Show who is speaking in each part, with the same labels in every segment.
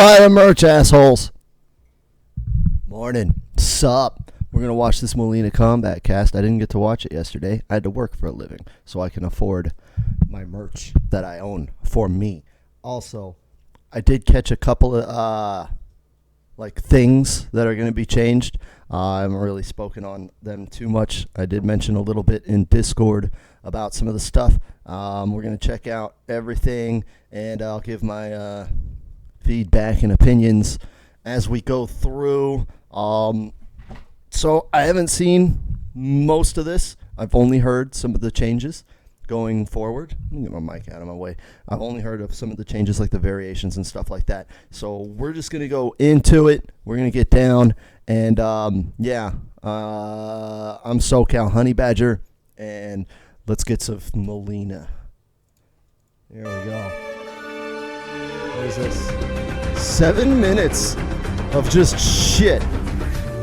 Speaker 1: Buy the merch, assholes. Morning. Sup? We're going to watch this Mileena Kombat cast. I didn't get to watch it yesterday. I had to work for a living, so I can afford my merch that I own for me. Also, I did catch a couple of things that are going to be changed. I haven't really spoken on them too much. I did mention a little bit in Discord about some of the stuff. We're going to check out everything, and I'll give my feedback and opinions as we go through. So I haven't seen most of this. I've only heard some of the changes going forward. Let me get my mic out of my way. I've only heard of some of the changes, like the variations and stuff like that. So we're just going to go into it. We're going to get down. And, I'm SoCal Honey Badger. And let's get some Mileena. There we go. What is this? 7 minutes of just shit.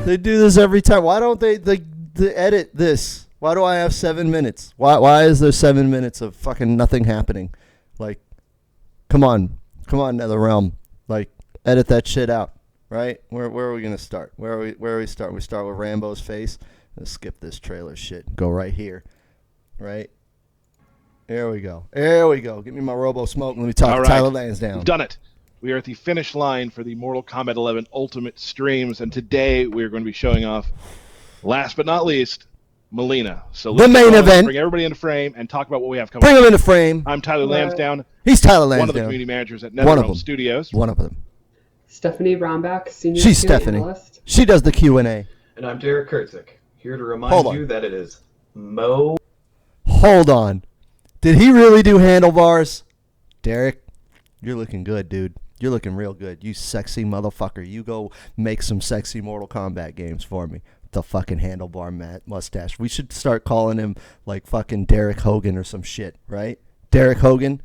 Speaker 1: They do this every time. Why don't they edit this? Why do I have 7 minutes? Why is there 7 minutes of fucking nothing happening? Like, come on, NetherRealm. Like, edit that shit out, right? Where are we gonna start? Where are we start? We start with Rambo's face. Let's skip this trailer shit. Go right here, right? There we go. Give me my Robo Smoke. Let me talk Tyler Lansdowne.
Speaker 2: We've done it. We are at the finish line for the Mortal Kombat 11 Ultimate streams, and today we are going to be showing off, last but not least, Mileena. So
Speaker 1: the main event.
Speaker 2: Bring everybody into frame and talk about what we have coming.
Speaker 1: Bring them into frame.
Speaker 2: I'm Tyler Lansdowne.
Speaker 1: He's Tyler Lansdowne.
Speaker 2: One of the community managers at NetherRealm Studios.
Speaker 1: One of them.
Speaker 3: Stephanie Brownback, senior
Speaker 1: She's Stephanie.
Speaker 3: Analyst.
Speaker 1: She does the Q&A.
Speaker 4: And I'm Derek Kurtzik, here to remind you that it is Mo.
Speaker 1: Hold on. Did he really do handlebars? Derek, you're looking good, dude. You're looking real good. You sexy motherfucker. You go make some sexy Mortal Kombat games for me. The fucking handlebar mustache. We should start calling him like fucking Derek Hogan or some shit, right? Derek Hogan,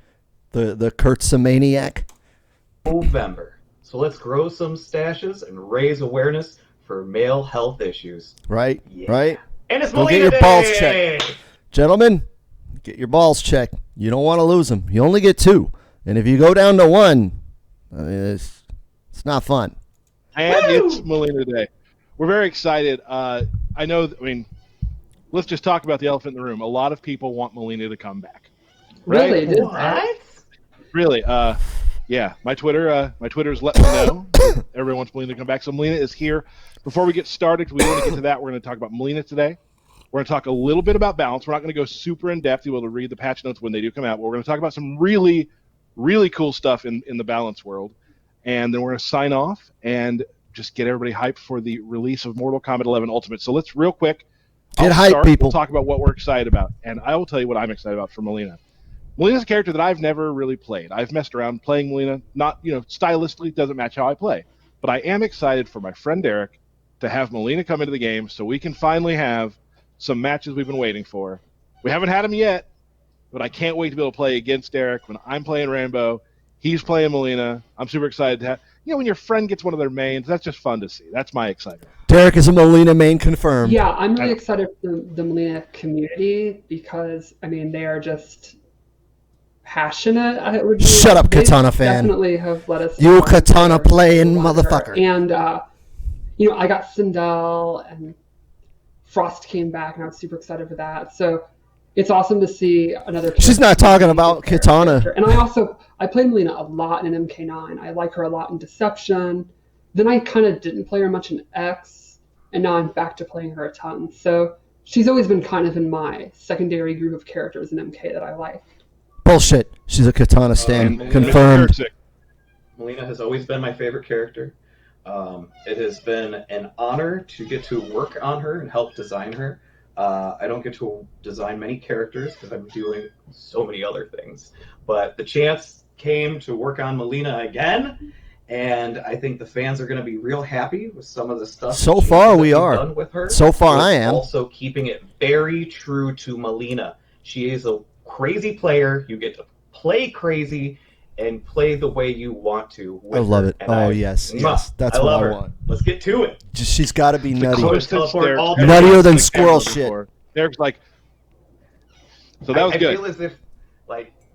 Speaker 1: the Kurtzamaniac.
Speaker 4: November. So let's grow some stashes and raise awareness for male health issues.
Speaker 1: Right?
Speaker 4: Yeah.
Speaker 1: Right?
Speaker 4: And it's
Speaker 1: Go
Speaker 4: Mileena
Speaker 1: get your
Speaker 4: Day!
Speaker 1: balls checked. Gentlemen, get your balls checked. You don't want to lose them. You only get 2. And if you go down to 1, I mean, it's not fun.
Speaker 2: And it's Mileena Day. We're very excited. Let's just talk about the elephant in the room. A lot of people want Mileena to come back.
Speaker 3: Really?
Speaker 2: Right?
Speaker 3: What?
Speaker 2: Really? Yeah. My Twitter's letting me know. Everyone wants Mileena to come back. So Mileena is here. Before we get started, we want to get to that. We're going to talk about Mileena today. We're going to talk a little bit about balance. We're not going to go super in depth. You'll be able to read the patch notes when they do come out. But we're going to talk about some really, really cool stuff in the balance world. And then we're going to sign off and just get everybody hyped for the release of Mortal Kombat 11 Ultimate. So let's real quick
Speaker 1: get hyped, people.
Speaker 2: We'll talk about what we're excited about. And I will tell you what I'm excited about for Mileena. Mileena's a character that I've never really played. I've messed around playing Mileena. Not, stylistically it doesn't match how I play. But I am excited for my friend Derek to have Mileena come into the game so we can finally have some matches we've been waiting for. We haven't had them yet, but I can't wait to be able to play against Derek when I'm playing Rambo. He's playing Mileena. I'm super excited to have. When your friend gets one of their mains, that's just fun to see. That's my excitement.
Speaker 1: Derek is a Mileena main confirmed.
Speaker 3: Yeah, I'm really excited for the Mileena community because, they are just passionate.
Speaker 1: Shut up, Katana fan.
Speaker 3: Definitely have let us
Speaker 1: know. You Katana playing motherfucker.
Speaker 3: And, I got Sindel and Frost came back, and I was super excited for that. So it's awesome to see another.
Speaker 1: She's not talking about Katana.
Speaker 3: And I played Mileena a lot in MK9. I like her a lot in Deception. Then I kind of didn't play her much in X, and now I'm back to playing her a ton. So she's always been kind of in my secondary group of characters in MK that I like.
Speaker 1: Bullshit. She's a Katana stan. Confirmed.
Speaker 4: Mileena has always been my favorite character. It has been an honor to get to work on her and help design her. I don't get to design many characters because I'm doing so many other things. But the chance came to work on Mileena again, and I think the fans are going to be real happy with some of the stuff.
Speaker 1: So far, we are.
Speaker 4: Done with her.
Speaker 1: So far, I am.
Speaker 4: Also keeping it very true to Mileena. She is a crazy player. You get to play crazy and play the way you want to.
Speaker 1: I love it. Yes. That's what I want.
Speaker 4: Let's get to it.
Speaker 1: She's got to be nutty.
Speaker 2: Nuttier
Speaker 1: than squirrel shit.
Speaker 2: Derek's like, so that was good.
Speaker 4: I feel as if,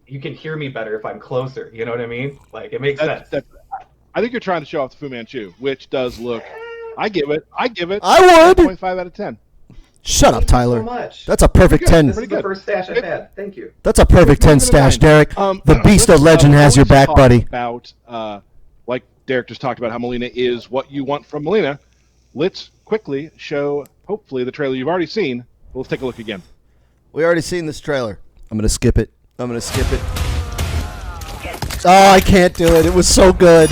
Speaker 4: you can hear me better if I'm closer. You know what I mean? It makes sense.
Speaker 2: I think you're trying to show off the Fu Manchu, which does look. I give it.
Speaker 1: I would.
Speaker 2: 0.5 out of 10.
Speaker 1: Shut up,
Speaker 4: Thank
Speaker 1: Tyler.
Speaker 4: you so much.
Speaker 1: That's a perfect
Speaker 2: Pretty good.
Speaker 1: 10.
Speaker 4: This
Speaker 2: Pretty
Speaker 4: is the
Speaker 2: good.
Speaker 4: first stash I've had. Thank you.
Speaker 1: That's a perfect 10 stash, Derek. The Beast of Legend has your back, buddy.
Speaker 2: About, like Derek just talked about how Mileena is what you want from Mileena. Let's quickly show, hopefully, the trailer you've already seen. Let's take a look again.
Speaker 1: We already seen this trailer. I'm going to skip it. Oh, I can't do it. It was so good.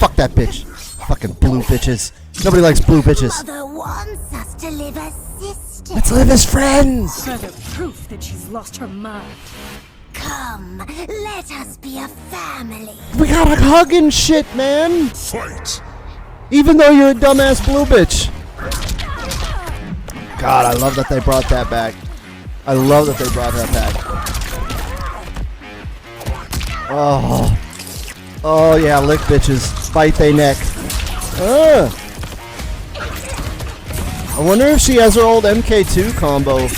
Speaker 1: Fuck that bitch. Fucking blue bitches. Nobody likes blue bitches.
Speaker 5: Mother wants us to live as sisters.
Speaker 1: Let's live as friends.
Speaker 6: Further proof that she's lost her mind.
Speaker 5: Come, let us be a family.
Speaker 1: We gotta hug and shit, man.
Speaker 7: Fight!
Speaker 1: Even though you're a dumbass blue bitch. God, I love that they brought that back. Oh yeah, lick bitches. Bite they neck. I wonder if she has her old MK2 combo.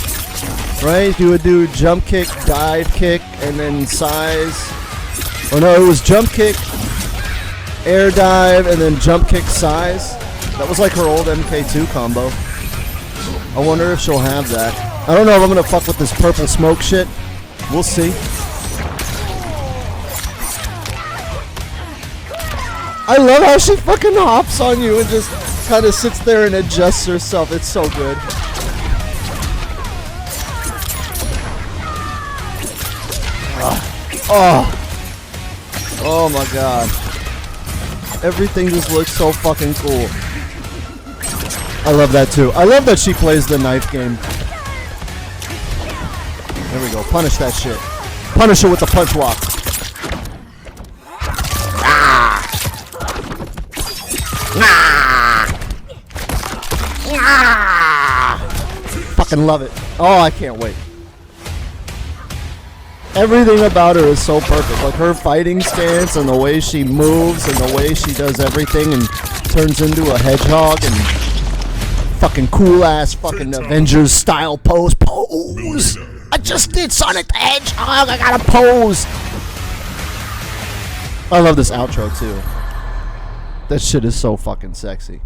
Speaker 1: Right? You would do jump kick, dive kick, and then size. Oh no, it was jump kick, air dive, and then jump kick size. That was like her old MK2 combo. I wonder if she'll have that. I don't know if I'm gonna fuck with this purple smoke shit. We'll see. I love how she fucking hops on you and just kind of sits there and adjusts herself. It's so good. Oh my god. Everything just looks so fucking cool. I love that too. I love that she plays the knife game. There we go. Punish that shit. Punish her with the punch walk. Fucking love it. Oh, I can't wait. Everything about her is so perfect. Like her fighting stance and the way she moves and the way she does everything and turns into a hedgehog and fucking cool ass fucking Avengers style pose. Pose! I just did Sonic the Hedgehog. I gotta pose. I love this outro too. That shit is so fucking sexy.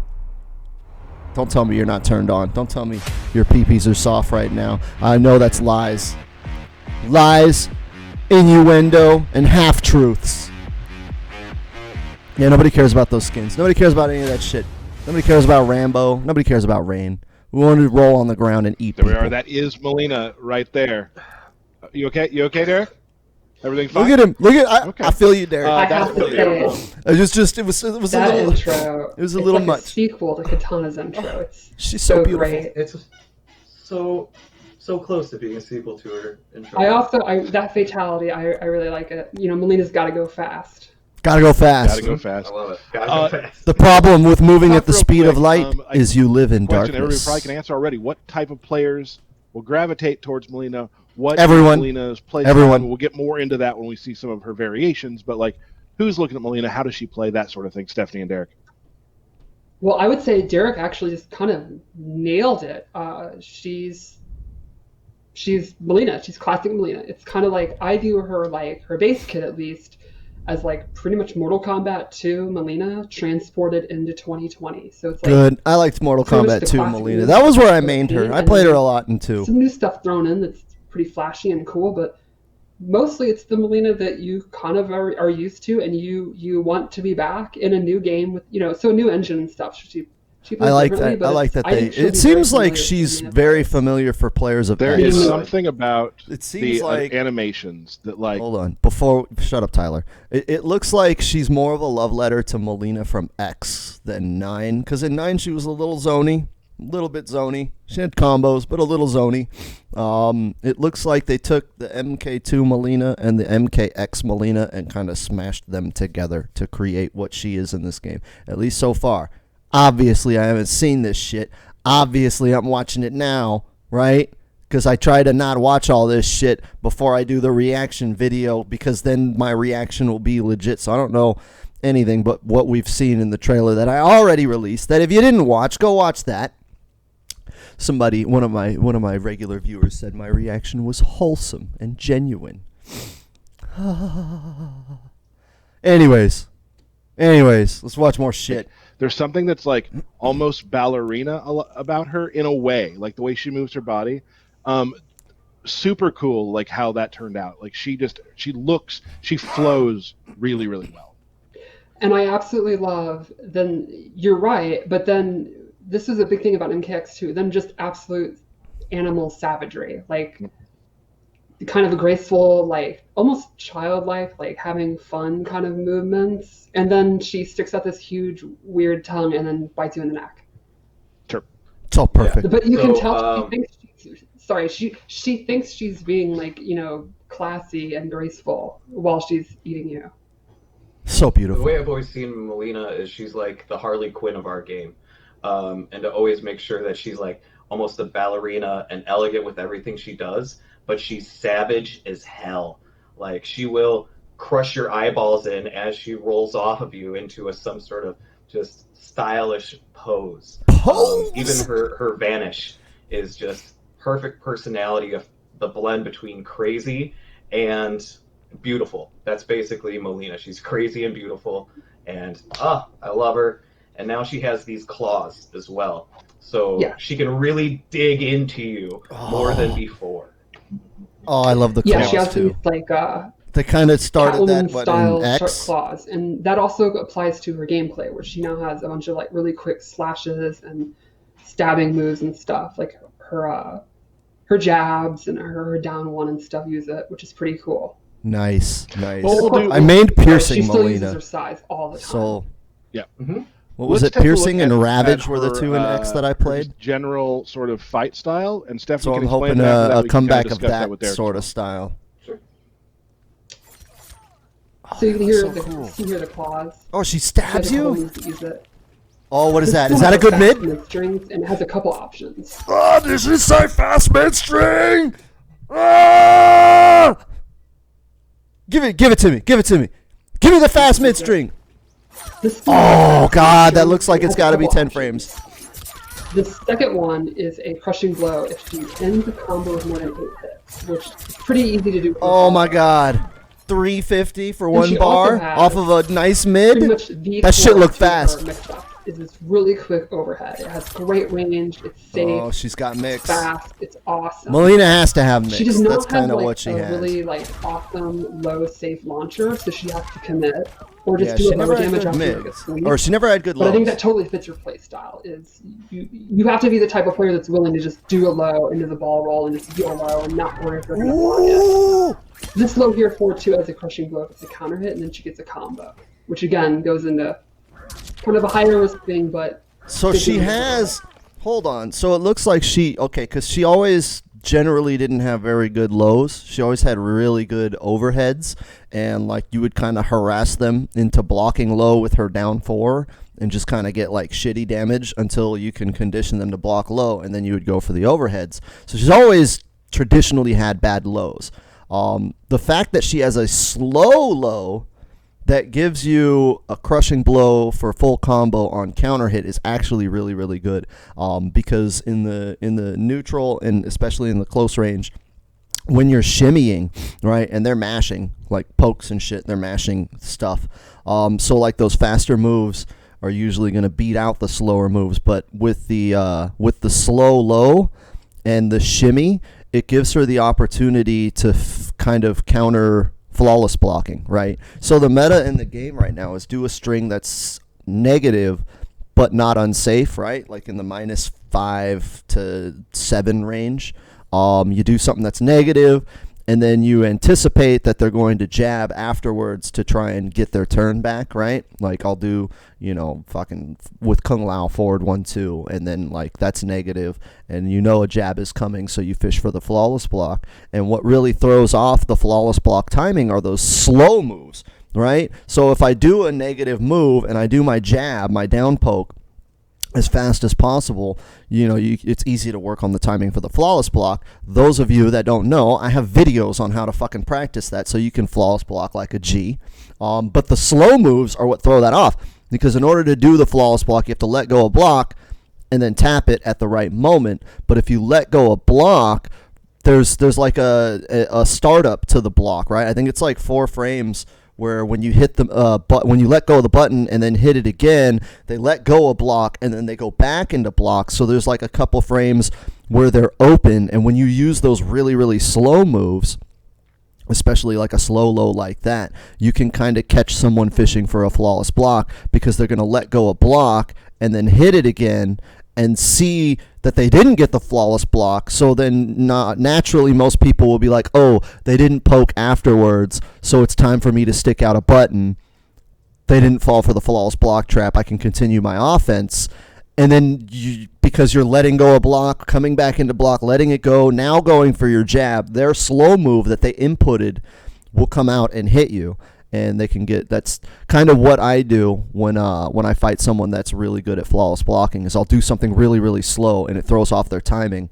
Speaker 1: Don't tell me you're not turned on. Don't tell me your peepees are soft right now. I know that's lies. Lies, innuendo, and half-truths. Yeah, nobody cares about those skins. Nobody cares about any of that shit. Nobody cares about Rambo. Nobody cares about Rain. We want to roll on the ground and eat
Speaker 2: There we
Speaker 1: people.
Speaker 2: are. That is Mileena right there. You okay? You okay, Derek? Everything fine?
Speaker 1: Look at him. Look at.
Speaker 2: Okay.
Speaker 1: I feel you, Derek.
Speaker 3: I have to say,
Speaker 1: It was a
Speaker 3: that
Speaker 1: little.
Speaker 3: intro.
Speaker 1: It was a
Speaker 3: it's
Speaker 1: little
Speaker 3: like
Speaker 1: much.
Speaker 3: A sequel to Katana's intro. It's
Speaker 1: She's so beautiful.
Speaker 3: great.
Speaker 4: It's so close to being a sequel to her intro.
Speaker 3: That fatality, I really like it. You know, Melina's got to go fast.
Speaker 1: Gotta go fast.
Speaker 2: Gotta go fast.
Speaker 4: I love it. Gotta go fast.
Speaker 1: The problem with moving
Speaker 2: Talk
Speaker 1: at the
Speaker 2: real
Speaker 1: speed of
Speaker 2: quick,
Speaker 1: light is you live in
Speaker 2: Question everybody
Speaker 1: darkness.
Speaker 2: probably can answer already. What type of players will gravitate towards Mileena? What
Speaker 1: Everyone.
Speaker 2: Milena's play
Speaker 1: Everyone.
Speaker 2: style? We'll get more into that when we see some of her variations. But like, who's looking at Mileena? How does she play? That sort of thing. Stephanie and Derek.
Speaker 3: Well, I would say Derek actually just kind of nailed it. She's Mileena. She's classic Mileena. It's kind of like I view her like her base kit at least as like pretty much Mortal Kombat 2 Mileena transported into 2020. So it's like
Speaker 1: Good. I liked Mortal
Speaker 3: pretty much
Speaker 1: Kombat
Speaker 3: the
Speaker 1: 2,
Speaker 3: classic
Speaker 1: Mileena.
Speaker 3: moves
Speaker 1: That was where I
Speaker 3: of
Speaker 1: mained her.
Speaker 3: Mileena,
Speaker 1: I
Speaker 3: and
Speaker 1: played her
Speaker 3: then
Speaker 1: a lot in 2.
Speaker 3: some new stuff thrown in that's pretty flashy and cool, but mostly it's the Mileena that you kind of are used to, and you want to be back in a new game with so a new engine and stuff. She plays
Speaker 1: I like
Speaker 3: differently,
Speaker 1: that.
Speaker 3: but
Speaker 1: I like that
Speaker 3: I
Speaker 1: they.
Speaker 3: think she'll
Speaker 1: It
Speaker 3: be very
Speaker 1: seems like
Speaker 3: familiar to
Speaker 1: she's
Speaker 3: Mileena
Speaker 1: very
Speaker 3: players.
Speaker 1: familiar for players of
Speaker 2: There
Speaker 1: X.
Speaker 2: is
Speaker 3: X.
Speaker 2: something about
Speaker 1: It seems
Speaker 2: the
Speaker 1: like.
Speaker 2: animations that like.
Speaker 1: Hold on. Shut up, Tyler. It looks like she's more of a love letter to Mileena from X than 9. Because in 9 she was a little zony. A little bit zony. She had combos, but a little zony. It looks like they took the MK2 Mileena and the MKX Mileena and kind of smashed them together to create what she is in this game. At least so far. Obviously, I haven't seen this shit. Obviously, I'm watching it now, right? Because I try to not watch all this shit before I do the reaction video, because then my reaction will be legit. So I don't know anything but what we've seen in the trailer that I already released. That if you didn't watch, go watch that. Somebody, one of my regular viewers said my reaction was wholesome and genuine. Anyways, Anyways, let's watch more shit.
Speaker 2: There's something that's like almost ballerina about her in a way, like the way she moves her body. Super cool, like how that turned out. Like she flows really, really well.
Speaker 3: And I absolutely love, then you're right, but then this is a big thing about MKX2, then just absolute animal savagery. Like kind of a graceful, like almost childlike, like having fun kind of movements. And then she sticks out this huge, weird tongue and then bites you in the neck.
Speaker 2: Sure.
Speaker 1: It's all perfect.
Speaker 3: Yeah. But you can tell she thinks she's being like, classy and graceful while she's eating you.
Speaker 1: So beautiful.
Speaker 4: The way I've always seen Mileena is she's like the Harley Quinn of our game. And to always make sure that she's like almost a ballerina and elegant with everything she does, but she's savage as hell. Like she will crush your eyeballs in as she rolls off of you into some sort of just stylish pose. Even her vanish is just perfect personality of the blend between crazy and beautiful. That's basically Mileena. She's crazy and beautiful, and I love her. And now she has these claws as well, so she can really dig into you more than before.
Speaker 1: Oh, I love the claws.
Speaker 3: Yeah, she has
Speaker 1: too.
Speaker 3: these like
Speaker 1: they kind of started that
Speaker 3: style
Speaker 1: in X.
Speaker 3: sharp claws, and that also applies to her gameplay, where she now has a bunch of like really quick slashes and stabbing moves and stuff. Like her jabs and her down one and stuff use it, which is pretty cool.
Speaker 1: Nice.
Speaker 2: Well,
Speaker 1: I mained piercing
Speaker 3: she still
Speaker 1: Mileena.
Speaker 3: uses her size all the time.
Speaker 1: So
Speaker 2: yeah.
Speaker 4: Mm-hmm.
Speaker 1: What was
Speaker 2: Let's
Speaker 1: it?
Speaker 2: take a
Speaker 1: Piercing
Speaker 2: look
Speaker 1: and
Speaker 2: at
Speaker 1: Ravage were the
Speaker 2: her,
Speaker 1: two in X that I played.
Speaker 2: her general sort of fight style, and Stephanie
Speaker 1: So
Speaker 2: can
Speaker 1: I'm
Speaker 2: explain
Speaker 1: hoping
Speaker 2: that.
Speaker 1: a
Speaker 2: We can
Speaker 1: comeback
Speaker 2: kinda
Speaker 1: of
Speaker 2: discuss
Speaker 1: that
Speaker 2: with Derek.
Speaker 1: sort of style.
Speaker 4: Sure.
Speaker 3: So you can hear
Speaker 1: so
Speaker 3: the
Speaker 1: cool.
Speaker 3: you can hear the claws.
Speaker 1: Oh, she
Speaker 3: She
Speaker 1: stabs
Speaker 3: has a couple
Speaker 1: you?
Speaker 3: ways to use it.
Speaker 1: Oh, what is that? Is
Speaker 3: This
Speaker 1: that a
Speaker 3: one
Speaker 1: good
Speaker 3: has
Speaker 1: mid?
Speaker 3: fast strings, and it has a couple options.
Speaker 1: Oh, this is so fast mid string. Ah! Give it to me. Give me the fast mid string.
Speaker 3: This one
Speaker 1: Oh
Speaker 3: has
Speaker 1: God, that
Speaker 3: strings,
Speaker 1: looks like
Speaker 3: and
Speaker 1: it's
Speaker 3: has a
Speaker 1: got to be
Speaker 3: couple
Speaker 1: 10
Speaker 3: options.
Speaker 1: frames.
Speaker 3: The second one is a crushing blow if she ends the combo with more than 8 hits, which is pretty easy to do.
Speaker 1: Oh my God, 350 for
Speaker 3: And
Speaker 1: one
Speaker 3: she also
Speaker 1: bar
Speaker 3: has
Speaker 1: off of a nice
Speaker 3: pretty
Speaker 1: mid.
Speaker 3: much the
Speaker 1: That shit
Speaker 3: core
Speaker 1: looked
Speaker 3: to her
Speaker 1: fast.
Speaker 3: mix-up is this really quick overhead. It has great range. It's safe.
Speaker 1: Oh, she's got mix.
Speaker 3: Fast. It's awesome.
Speaker 1: Mileena has to have mix.
Speaker 3: She does not
Speaker 1: That's
Speaker 3: have
Speaker 1: kind of
Speaker 3: like
Speaker 1: what she
Speaker 3: a
Speaker 1: has.
Speaker 3: really like awesome low safe launcher, so she has to commit or
Speaker 1: Yeah,
Speaker 3: just do
Speaker 1: she
Speaker 3: a
Speaker 1: never
Speaker 3: low
Speaker 1: had
Speaker 3: damage
Speaker 1: good
Speaker 3: after like a
Speaker 1: mids,
Speaker 3: sweep.
Speaker 1: or she never had good
Speaker 3: But I think
Speaker 1: lows.
Speaker 3: that totally fits your play style. Is you have to be the type of player that's willing to just do a low into the ball roll and just deal low and not worry if they're going to block it.
Speaker 1: Ooh!
Speaker 3: This low here 4-2 has a crushing blow if it's a counter hit, and then she gets a combo, which again goes into kind of a higher risk thing, but.
Speaker 1: So she has. Hold on. So it looks like because she always generally didn't have very good lows. She always had really good overheads, and like you would kind of harass them into blocking low with her down 4 and just kind of get like shitty damage until you can condition them to block low, and then you would go for the overheads. So she's always traditionally had bad lows. The fact that she has a slow low that gives you a crushing blow for full combo on counter hit is actually really, really good. Because in the neutral and especially in the close range, when you're shimmying, right, and they're mashing like pokes and shit, they're mashing stuff. So like those faster moves are usually going to beat out the slower moves, but with the slow low and the shimmy, it gives her the opportunity to kind of counter flawless blocking, right? So the meta in the game right now is do a string that's negative but not unsafe, right? Like in the -5 to 7 range. You do something that's negative, and then you anticipate that they're going to jab afterwards to try and get their turn back, right? Like I'll do, fucking with Kung Lao forward 1-2, and then like that's negative, and a jab is coming, so you fish for the flawless block. And what really throws off the flawless block timing are those slow moves, right? So if I do a negative move and I do my jab, my down poke, as fast as possible, it's easy to work on the timing for the flawless block. Those of you that don't know, I have videos on how to fucking practice that so you can flawless block like a G. But the slow moves are what throw that off, because in order to do the flawless block, you have to let go of block and then tap it at the right moment. But if you let go of block, there's like a startup to the block, right? I think it's like 4 frames where when you hit the when you let go of the button and then hit it again, they let go of block and then they go back into block. So there's like a couple frames where they're open, and when you use those really, really slow moves, especially like a slow low like that, you can kind of catch someone fishing for a flawless block because they're going to let go of block and then hit it again and see that they didn't get the flawless block. So then naturally most people will be like, oh, they didn't poke afterwards, so it's time for me to stick out a button. They didn't fall for the flawless block trap. I can continue my offense. And then because you're letting go of block, coming back into block, letting it go, now going for your jab, their slow move that they inputted will come out and hit you. And they can get, that's kind of what I do when I fight someone that's really good at flawless blocking, is I'll do something really, really slow and it throws off their timing.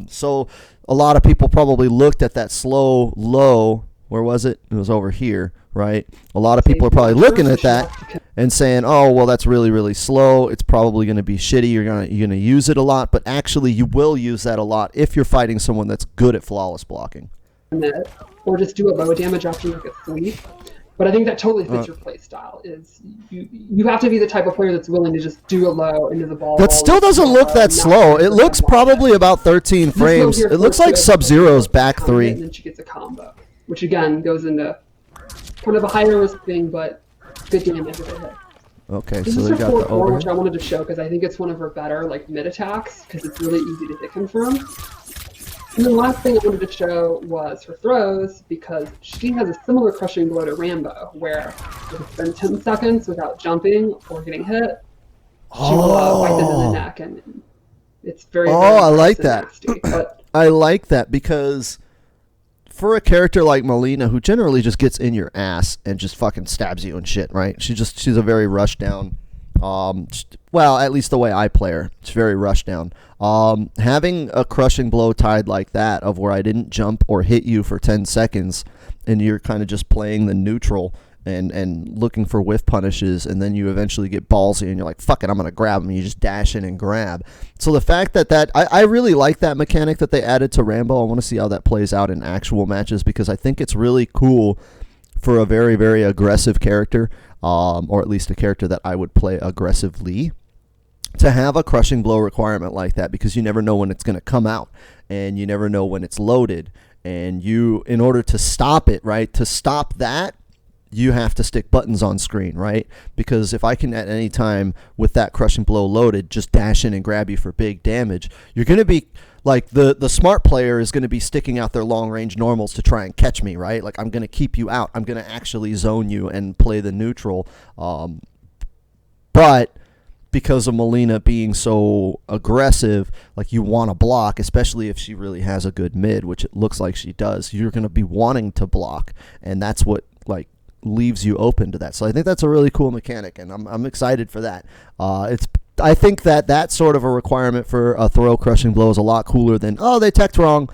Speaker 1: So a lot of people probably looked at that slow low. Where was it? It was over here, right? A lot of people are probably looking at that and saying, oh, well, that's really, really slow. It's probably going to be shitty. You're gonna use it a lot. But actually, you will use that a lot if you're fighting someone that's good at flawless blocking.
Speaker 3: Or just do a low damage after you get sleep. But I think that totally fits your play style. Is you have to be the type of player that's willing to just do a low into the ball.
Speaker 1: That still doesn't look that slow. It looks probably about 13 frames. It looks like Sub-Zero's back 3.
Speaker 3: And then she gets a combo, which again goes into kind of a higher risk thing, but good damage if it hits.
Speaker 1: Okay,
Speaker 3: This
Speaker 1: so
Speaker 3: is
Speaker 1: they
Speaker 3: her
Speaker 1: got the
Speaker 3: 4-4,
Speaker 1: over.
Speaker 3: which I wanted to show because I think it's one of her better like mid attacks because it's really easy to hit confirm. And then the last thing I wanted to show was her throws, because she has a similar crushing blow to Rambo, where if it's been 10 seconds without jumping or getting hit, she will bite them in the neck, and it's very, very
Speaker 1: I like
Speaker 3: gross and
Speaker 1: that.
Speaker 3: nasty. But
Speaker 1: I like that because for a character like Mileena, who generally just gets in your ass and just fucking stabs you and shit, right? She's a very rush down. Well, at least the way I play her, it's very rush down. Having a crushing blow tied like that, of where I didn't jump or hit you for 10 seconds, and you're kind of just playing the neutral and looking for whiff punishes, and then you eventually get ballsy and you're like, fuck it, I'm going to grab them, and you just dash in and grab. So the fact that I really like that mechanic that they added to Rambo. I want to see how that plays out in actual matches, because I think it's really cool for a very, very aggressive character, or at least a character that I would play aggressively, to have a crushing blow requirement like that, because you never know when it's going to come out, and you never know when it's loaded, and you, in order to stop it, right, to stop that, you have to stick buttons on screen, right? Because if I can at any time with that crushing blow loaded just dash in and grab you for big damage, you're going to be like the smart player is going to be sticking out their long range normals to try and catch me, right? Like, I'm going to keep you out. I'm going to actually zone you and play the neutral. But because of Mileena being so aggressive, like, you want to block, especially if she really has a good mid, which it looks like she does. You're going to be wanting to block, and that's what, like, leaves you open to that. So I think that's a really cool mechanic, and I'm excited for that. I think that sort of a requirement for a throw crushing blow is a lot cooler than, oh, they teched wrong.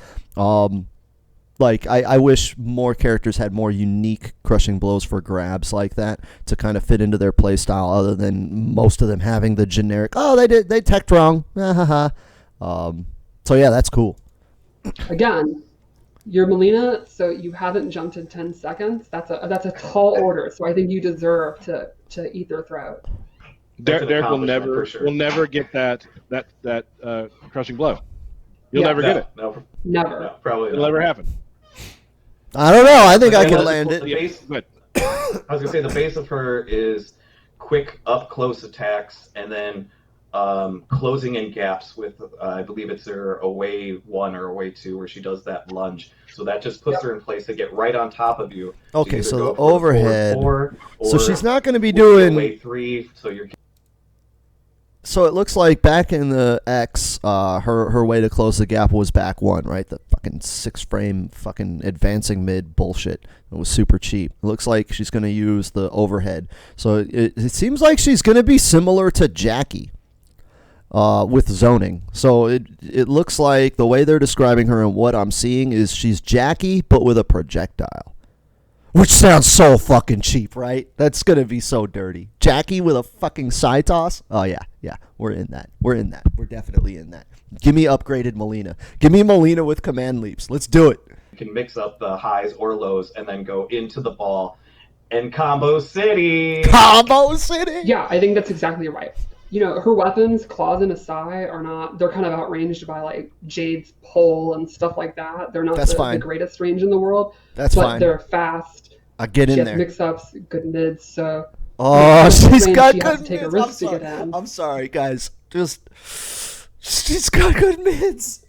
Speaker 1: Like, I wish more characters had more unique crushing blows for grabs like that to kind of fit into their play style, other than most of them having the generic, oh, they teched wrong. So yeah, that's cool.
Speaker 3: again, you're Mileena, so you haven't jumped in 10 seconds. That's a tall order. So I think you deserve to eat their throat.
Speaker 2: Derek will
Speaker 4: accomplishment,
Speaker 2: never get that crushing blow. You'll never get it.
Speaker 4: No,
Speaker 3: Never.
Speaker 4: no, probably
Speaker 2: It'll
Speaker 4: not.
Speaker 2: never happen.
Speaker 1: I don't know. I think I
Speaker 4: But
Speaker 1: can land it.
Speaker 4: the base,
Speaker 2: Good.
Speaker 4: I was gonna say the base of her is quick up close attacks, and then closing in gaps with I believe it's her away 1 or away 2 where she does that lunge. So that just puts her in place to get right on top of you.
Speaker 1: Okay,
Speaker 4: either
Speaker 1: so
Speaker 4: go
Speaker 1: the
Speaker 4: for
Speaker 1: overhead.
Speaker 4: forward 4,
Speaker 1: So
Speaker 4: or
Speaker 1: she's not going to be
Speaker 4: away
Speaker 1: doing.
Speaker 4: 3, so you're
Speaker 1: So it looks like back in the X, her way to close the gap was back 1, right? The fucking 6-frame fucking advancing mid bullshit. It was super cheap. It looks like she's going to use the overhead. So it seems like she's going to be similar to Jackie with zoning. So it looks like the way they're describing her and what I'm seeing is she's Jackie, but with a projectile. Which sounds so fucking cheap, right? That's going to be so dirty. Jackie with a fucking side toss? Oh, yeah. We're in that. We're definitely in that. Give me upgraded Mileena. Give me Mileena with command leaps. Let's do it.
Speaker 4: you can mix up the highs or lows and then go into the ball In Combo City.
Speaker 1: Combo City.
Speaker 3: Yeah, I think that's exactly right. You know, her weapons, claws and Asai, are not, they're kind of outranged by like Jade's pole and stuff like that. They're not the greatest range in the world.
Speaker 1: That's
Speaker 3: but
Speaker 1: fine.
Speaker 3: They're fast.
Speaker 1: I get in
Speaker 3: she has
Speaker 1: there.
Speaker 3: Mix-ups, good mids, so...
Speaker 1: Oh, she's got
Speaker 3: she
Speaker 1: good
Speaker 3: take
Speaker 1: mids.
Speaker 3: a risk to get in.
Speaker 1: I'm sorry, guys. She's got good mids.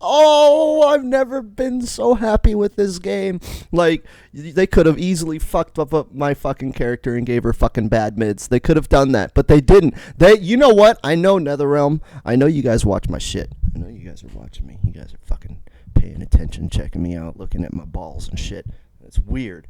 Speaker 1: Oh, I've never been so happy with this game. Like, they could have easily fucked up my fucking character and gave her fucking bad mids. They could have done that, but they didn't. You know what? I know NetherRealm. I know you guys watch my shit. I know you guys are watching me. You guys are fucking paying attention, checking me out, looking at my balls and shit. It's weird.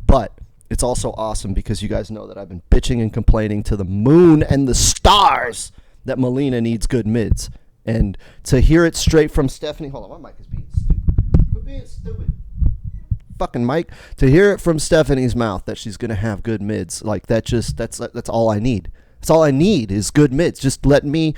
Speaker 1: But it's also awesome because you guys know that I've been bitching and complaining to the moon and the stars that Mileena needs good mids. And to hear it straight from Stephanie... Hold on, my mic is being stupid. Quit being stupid. Fucking mic. To hear it from Stephanie's mouth that she's going to have good mids, like that's all I need. That's all I need is good mids. Just let me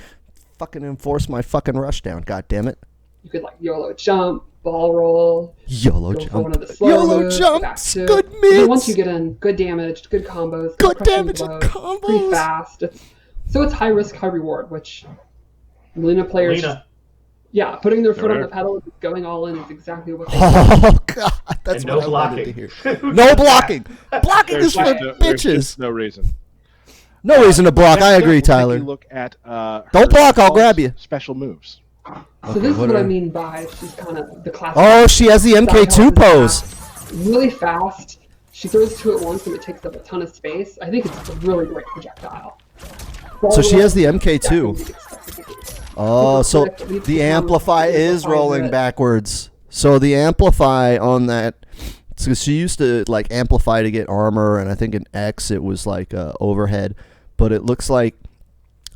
Speaker 1: fucking enforce my fucking rush down, god damn it.
Speaker 3: You could like YOLO jump, ball roll,
Speaker 1: YOLO jump,
Speaker 3: one of the slow
Speaker 1: YOLO
Speaker 3: moves,
Speaker 1: jumps, good mids.
Speaker 3: And then once you get in, good damage, good combos,
Speaker 1: good damage and combos,
Speaker 3: pretty fast. So it's high risk, high reward, which Mileena players, putting their foot on the pedal, going all in is exactly what they do.
Speaker 1: Oh god, that's
Speaker 4: and
Speaker 1: what
Speaker 4: no
Speaker 1: I wanted to
Speaker 4: blocking.
Speaker 1: hear. No blocking. Blocking is for bitches.
Speaker 2: There's just no reason.
Speaker 1: No reason to block. I agree, Tyler.
Speaker 2: Look at
Speaker 1: don't block. I'll grab you.
Speaker 2: Special moves.
Speaker 3: So this is what I mean by she's kind of the classic.
Speaker 1: Oh, she has the MK2 pose.
Speaker 3: Really fast. She throws two at once and it takes up a ton of space. I think it's a really great projectile.
Speaker 1: So she has the MK2. Oh, so the Amplify is rolling backwards. So the Amplify on that, so she used to like Amplify to get armor, and I think in X it was like overhead, but it looks like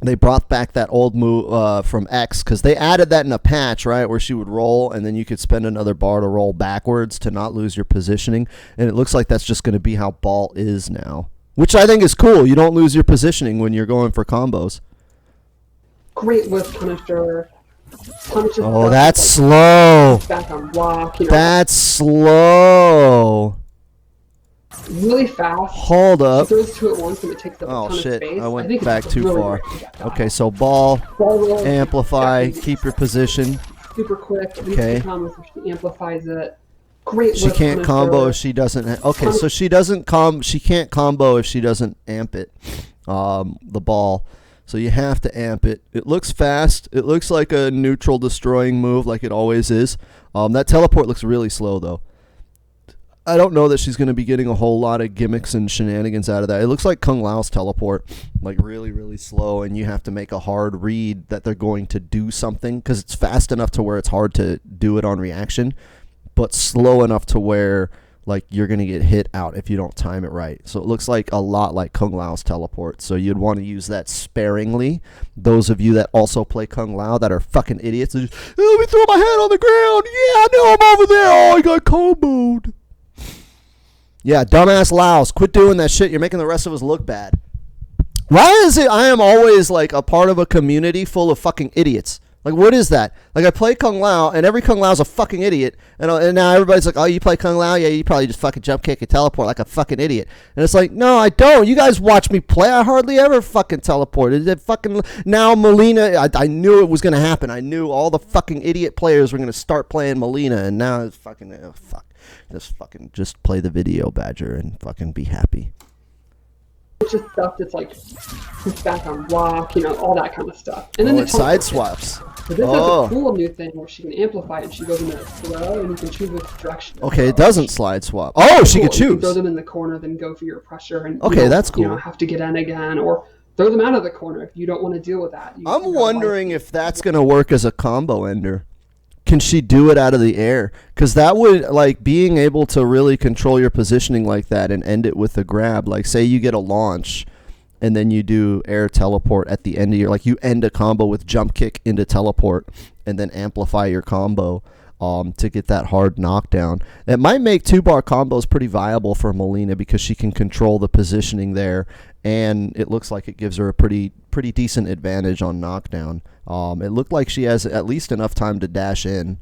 Speaker 1: they brought back that old move from X because they added that in a patch, right, where she would roll and then you could spend another bar to roll backwards to not lose your positioning, and it looks like that's just going to be how Ball is now, which I think is cool. You don't lose your positioning when you're going for combos.
Speaker 3: Great with Punisher.
Speaker 1: Oh, that's slow.
Speaker 3: Back on block.
Speaker 1: That's slow.
Speaker 3: Really fast.
Speaker 1: Hold up.
Speaker 3: She throws two at once and it takes up a ton of space.
Speaker 1: I went back too far. Okay, so ball
Speaker 3: roll,
Speaker 1: amplify, keep your position.
Speaker 3: Super quick.
Speaker 1: Okay.
Speaker 3: She amplifies it. Great.
Speaker 1: She can't combo if she doesn't. Okay, so she doesn't She can't combo if she doesn't amp it. The ball. So you have to amp it. It looks fast. It looks like a neutral destroying move, like it always is. That teleport looks really slow though. I don't know that she's going to be getting a whole lot of gimmicks and shenanigans out of that. It looks like Kung Lao's teleport, like really, really slow, and you have to make a hard read that they're going to do something because it's fast enough to where it's hard to do it on reaction, but slow enough to where like you're going to get hit out if you don't time it right. So it looks like a lot like Kung Lao's teleport. So you'd want to use that sparingly. Those of you that also play Kung Lao that are fucking idiots, just, let me throw my head on the ground. Yeah, I know I'm over there. Oh, I got comboed. Yeah, dumbass Laos, quit doing that shit. You're making the rest of us look bad. Why is it I am always like a part of a community full of fucking idiots? Like, what is that? Like, I play Kung Lao, and every Kung Lao's a fucking idiot. And now everybody's like, oh, you play Kung Lao? Yeah, you probably just fucking jump kick and teleport like a fucking idiot. And it's like, no, I don't. You guys watch me play. I hardly ever fucking teleport. It fucking now Mileena, I knew it was going to happen. I knew all the fucking idiot players were going to start playing Mileena, and now it's fucking, oh, fuck. Just play the video, Badger, and fucking be happy.
Speaker 3: It's just stuff that's like push back on block, all that kind of stuff. And then
Speaker 1: it side swaps.
Speaker 3: But this has a cool new thing where she can amplify and she goes in a throw and you can choose which direction.
Speaker 1: Okay, it doesn't slide swap. Oh, she could choose.
Speaker 3: You can throw them in the corner, then go for your pressure, and
Speaker 1: that's cool.
Speaker 3: You don't have to get in again, or throw them out of the corner if you don't want to deal with that.
Speaker 1: I'm wondering if that's gonna work as a combo ender. Can she do it out of the air? Because that would, like, being able to really control your positioning like that and end it with a grab. Like, say you get a launch and then you do air teleport at the end of your, like, you end a combo with jump kick into teleport and then amplify your combo to get that hard knockdown. It might make 2-bar combos pretty viable for Mileena because she can control the positioning there, and it looks like it gives her a pretty decent advantage on knockdown. It looked like she has at least enough time to dash in.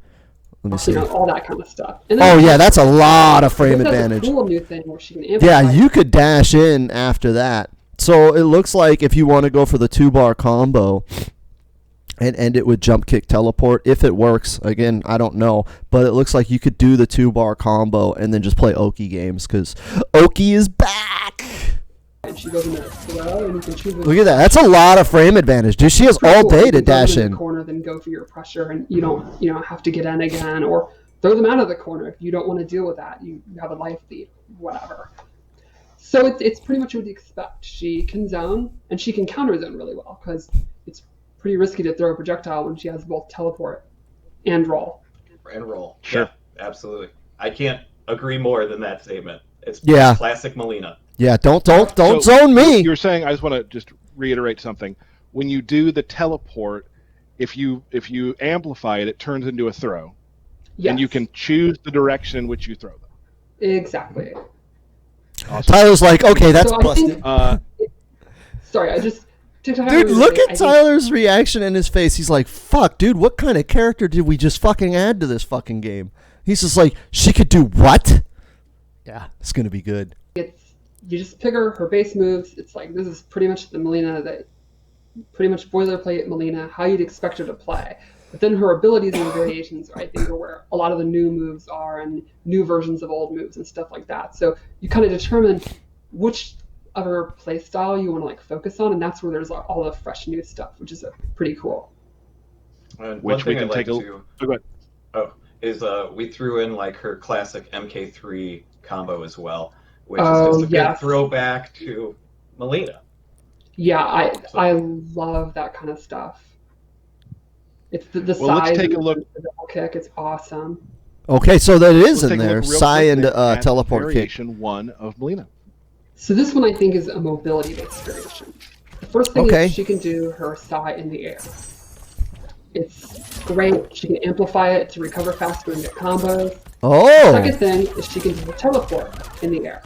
Speaker 1: Let me see.
Speaker 3: all that kind of stuff. And
Speaker 1: Oh
Speaker 3: then,
Speaker 1: yeah, that's a lot of frame
Speaker 3: that's
Speaker 1: advantage.
Speaker 3: a cool new thing where she can amplify.
Speaker 1: Yeah, you could dash in after that. So it looks like if you want to go for the 2-bar combo and end it with jump kick teleport, if it works, again, I don't know, but it looks like you could do the 2-bar combo and then just play Oki games because Oki is back.
Speaker 3: And she goes into throw, and you can choose.
Speaker 1: Look at that. That's a lot of frame advantage, dude. She has all day to dash in.
Speaker 3: Corner, then go for your pressure, and you don't have to get in again or throw them out of the corner if you don't want to deal with that. You have a life lead, whatever. So it's pretty much what you expect. She can zone, and she can counter zone really well because it's pretty risky to throw a projectile when she has both teleport and roll.
Speaker 2: Sure.
Speaker 4: Yeah, absolutely. I can't agree more than that statement. It's
Speaker 1: Yeah.
Speaker 4: classic Mileena.
Speaker 1: Yeah, don't
Speaker 2: So,
Speaker 1: zone me.
Speaker 2: You were saying, I just want to just reiterate something. When you do the teleport, if you amplify it, it turns into a throw.
Speaker 3: Yes.
Speaker 2: And you can choose the direction in which you throw them.
Speaker 3: Exactly.
Speaker 2: Awesome.
Speaker 1: Tyler's like, okay, that's
Speaker 3: So I
Speaker 1: busted.
Speaker 3: think, sorry, I just
Speaker 1: Dude, look at Tyler's reaction in his face. He's like, fuck, dude, what kind of character did we just fucking add to this fucking game? He's just like, she could do what? Yeah, it's going to be good.
Speaker 3: You just pick her base moves. It's like, this is pretty much the Mileena that, pretty much boilerplate Mileena, how you'd expect her to play. But then her abilities and variations, I think, are where a lot of the new moves are and new versions of old moves and stuff like that. So you kind of determine which of her play style you want to like focus on, and that's where there's all the fresh new stuff, which is pretty cool.
Speaker 4: And
Speaker 2: Which
Speaker 4: one
Speaker 2: we
Speaker 4: thing
Speaker 2: can
Speaker 4: I'd
Speaker 2: take
Speaker 4: like
Speaker 2: a
Speaker 4: to
Speaker 2: go ahead.
Speaker 4: is we threw in like her classic MK3 combo as well, which
Speaker 3: Oh,
Speaker 4: is just a
Speaker 3: yes.
Speaker 4: good throwback to Mileena.
Speaker 3: Yeah, I love that kind of stuff. It's the
Speaker 2: Well, let's
Speaker 3: size
Speaker 2: take a
Speaker 3: and
Speaker 2: look.
Speaker 3: the double kick. It's awesome.
Speaker 1: Okay, so that is
Speaker 2: Let's
Speaker 1: in
Speaker 2: take a
Speaker 1: there.
Speaker 2: look real
Speaker 1: Psy
Speaker 2: quick
Speaker 1: and
Speaker 2: then at
Speaker 1: teleport kick.
Speaker 2: variation 1 of Mileena.
Speaker 3: So this one I think is a mobility-based variation. The first thing
Speaker 1: Okay.
Speaker 3: is she can do her Psy in the air. It's great. She can amplify it to recover faster and get combos.
Speaker 1: Oh,
Speaker 3: Second thing is she can do the teleport in the air.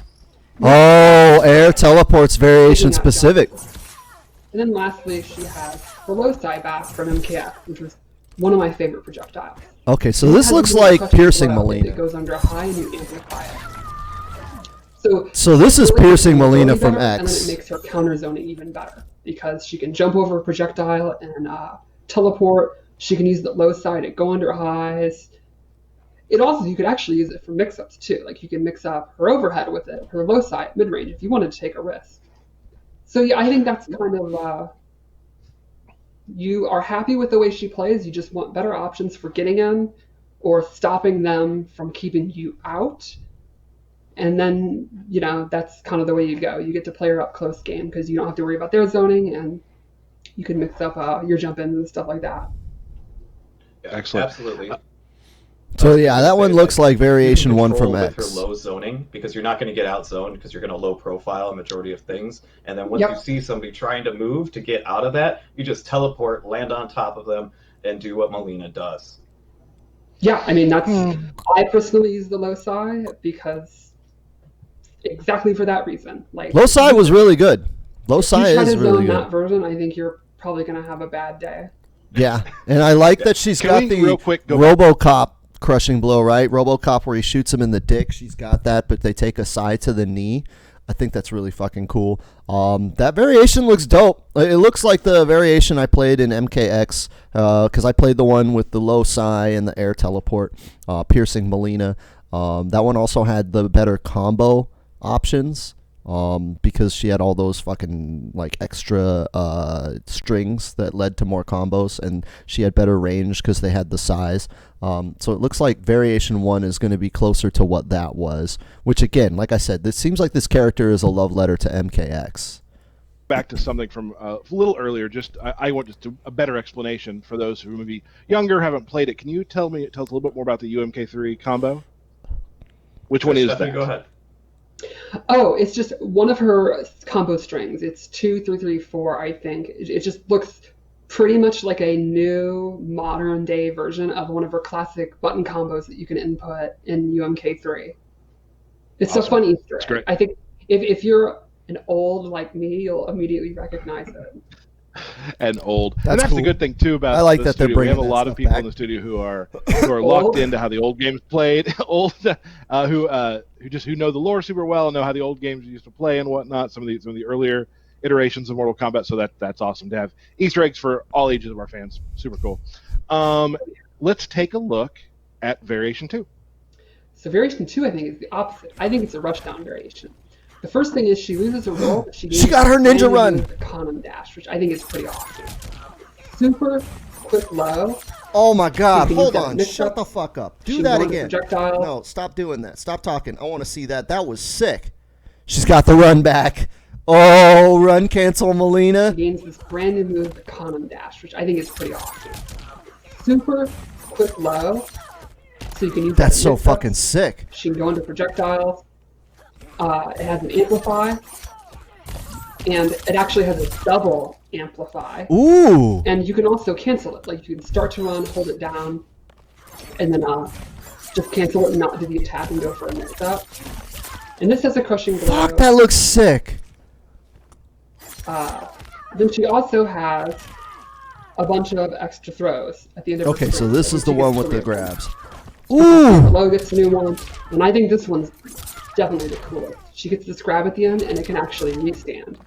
Speaker 1: oh, air teleports variation
Speaker 3: Taking out
Speaker 1: specific.
Speaker 3: jumps. And then lastly, she has the low Psy back from MKX, which was one of my favorite projectiles.
Speaker 1: Okay, so
Speaker 3: It
Speaker 1: this
Speaker 3: has
Speaker 1: looks
Speaker 3: a
Speaker 1: like
Speaker 3: custom
Speaker 1: piercing
Speaker 3: throw It
Speaker 1: Mileena.
Speaker 3: goes under high and you amplify it.
Speaker 1: So this is
Speaker 3: really
Speaker 1: piercing
Speaker 3: makes her
Speaker 1: Mileena
Speaker 3: mobility
Speaker 1: from
Speaker 3: better, and then
Speaker 1: X.
Speaker 3: it makes her counter zoning even better because she can jump over a projectile and teleport. She can use the low side to go under highs. It also, you could actually use it for mix-ups too. Like you can mix up her overhead with it, her low side, mid-range, if you wanted to take a risk. So yeah, I think that's kind of, you are happy with the way she plays, you just want better options for getting in or stopping them from keeping you out. And then, that's kind of the way you go. You get to play her up close game because you don't have to worry about their zoning and you can mix up your jump ins and stuff like that.
Speaker 4: Yeah,
Speaker 2: Excellent.
Speaker 4: Absolutely.
Speaker 1: So yeah, that one looks like
Speaker 4: You can
Speaker 1: variation 1
Speaker 4: control
Speaker 1: from
Speaker 4: with
Speaker 1: X.
Speaker 4: her low zoning because you're not going to get out zoned because you're going to low profile a majority of things. And then once
Speaker 3: Yep.
Speaker 4: you see somebody trying to move to get out of that, you just teleport, land on top of them, and do what Mileena does.
Speaker 3: Yeah, I mean, I personally use the low side because exactly for that reason. Like
Speaker 1: Low Psy was really good. Low
Speaker 3: if you
Speaker 1: Psy
Speaker 3: try
Speaker 1: is
Speaker 3: to
Speaker 1: really
Speaker 3: zone
Speaker 1: good.
Speaker 3: that version, I think you're probably going to have a bad day.
Speaker 1: Yeah, and I like that she's
Speaker 2: Can
Speaker 1: got
Speaker 2: we
Speaker 1: the
Speaker 2: real quick go back?
Speaker 1: RoboCop crushing blow, right? RoboCop where he shoots him in the dick. She's got that, but they take a side to the knee. I think that's really fucking cool. That variation looks dope. It looks like the variation I played in MKX because I played the one with the low Psy and the air teleport, piercing Mileena. That one also had the better combo options. Because she had all those fucking like extra strings that led to more combos, and she had better range because they had the size. So it looks like variation 1 is going to be closer to what that was, which again, like I said, this seems like this character is a love letter to MKX.
Speaker 2: Back to something from a little earlier. I want just a better explanation for those who may be younger, haven't played it. Can you tell us a little bit more about the UMK3 combo? Which one is
Speaker 4: Stephanie,
Speaker 2: that?
Speaker 4: Go ahead.
Speaker 3: Oh, it's just one of her combo strings. It's 2, 3, 3, 4, I think. It just looks pretty much like a new modern day version of one of her classic button combos that you can input in UMK3. It's a
Speaker 2: Awesome.
Speaker 3: fun Easter
Speaker 2: That's
Speaker 3: egg.
Speaker 2: great.
Speaker 3: I think if you're an old like me, you'll immediately recognize it.
Speaker 2: and old.
Speaker 1: That's
Speaker 2: and that's
Speaker 1: cool.
Speaker 2: the good thing too about
Speaker 1: I like
Speaker 2: the
Speaker 1: that they're
Speaker 2: studio. We have a
Speaker 1: bringing that
Speaker 2: lot of
Speaker 1: stuff
Speaker 2: people
Speaker 1: back.
Speaker 2: in the studio who are locked into how the old games played, old who know the lore super well and know how the old games used to play and whatnot. Some of the earlier iterations of Mortal Kombat. So that's awesome to have Easter eggs for all ages of our fans. Super cool. Let's take a look at Variation 2.
Speaker 3: So Variation 2, I think, is the opposite. I think it's a rushdown variation. The first thing is she loses a roll, but she
Speaker 1: got her ninja run.
Speaker 3: The Condom Dash, which I think is pretty awesome. Super quick low.
Speaker 1: Oh my God!
Speaker 3: You can
Speaker 1: Hold
Speaker 3: use that
Speaker 1: on.
Speaker 3: mix-up.
Speaker 1: Shut the fuck up. Do
Speaker 3: She
Speaker 1: that
Speaker 3: can go into
Speaker 1: again.
Speaker 3: projectile.
Speaker 1: No, stop doing that. Stop talking. I want to see that. That was sick. She's got the run back. Oh, run cancel,
Speaker 3: She
Speaker 1: Mileena.
Speaker 3: gains this brand new move, the Condom Dash, which I think is pretty awesome. Super quick low. So you can use
Speaker 1: That's
Speaker 3: that
Speaker 1: so
Speaker 3: mix-up.
Speaker 1: fucking sick.
Speaker 3: She can go into projectiles. It has an amplify. And it actually has a double amplify.
Speaker 1: Ooh.
Speaker 3: And you can also cancel it. Like you can start to run, hold it down, and then just cancel it and not do the attack and go for a mix up. And this has a crushing blow.
Speaker 1: Fuck, that looks sick.
Speaker 3: Then she also has a bunch of extra throws at the end of her
Speaker 1: Okay, so
Speaker 3: sprint.
Speaker 1: this is the
Speaker 3: She
Speaker 1: one
Speaker 3: gets
Speaker 1: with the
Speaker 3: three of them.
Speaker 1: grabs. Ooh.
Speaker 3: Low gets a new one, and I think this one's definitely the coolest. She gets this grab at the end, and it can actually restand.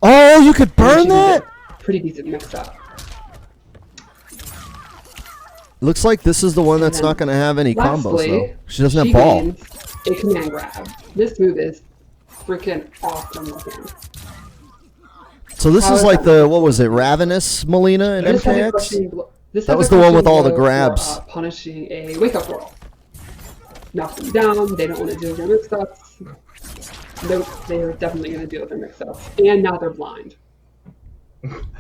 Speaker 1: Oh, you could
Speaker 3: And
Speaker 1: burn
Speaker 3: she can
Speaker 1: that?
Speaker 3: get pretty decent mix up.
Speaker 1: Looks like this is the one that's
Speaker 3: And
Speaker 1: not going to have any combos,
Speaker 3: lastly,
Speaker 1: though. She doesn't have ball.
Speaker 3: gains a command grab. This move is freaking awesome looking.
Speaker 1: So this
Speaker 3: How
Speaker 1: is
Speaker 3: is
Speaker 1: like
Speaker 3: that?
Speaker 1: the, what was it, Ravenous Mileena in
Speaker 3: This has a
Speaker 1: MKX?
Speaker 3: crushing this
Speaker 1: That
Speaker 3: has
Speaker 1: was
Speaker 3: a
Speaker 1: the one
Speaker 3: crushing
Speaker 1: with all the
Speaker 3: blow for,
Speaker 1: grabs.
Speaker 3: punishing a wake-up roll. Knock them down. They don't want to deal with their mix-ups. They're definitely going to deal with their mix-ups. And now they're blind.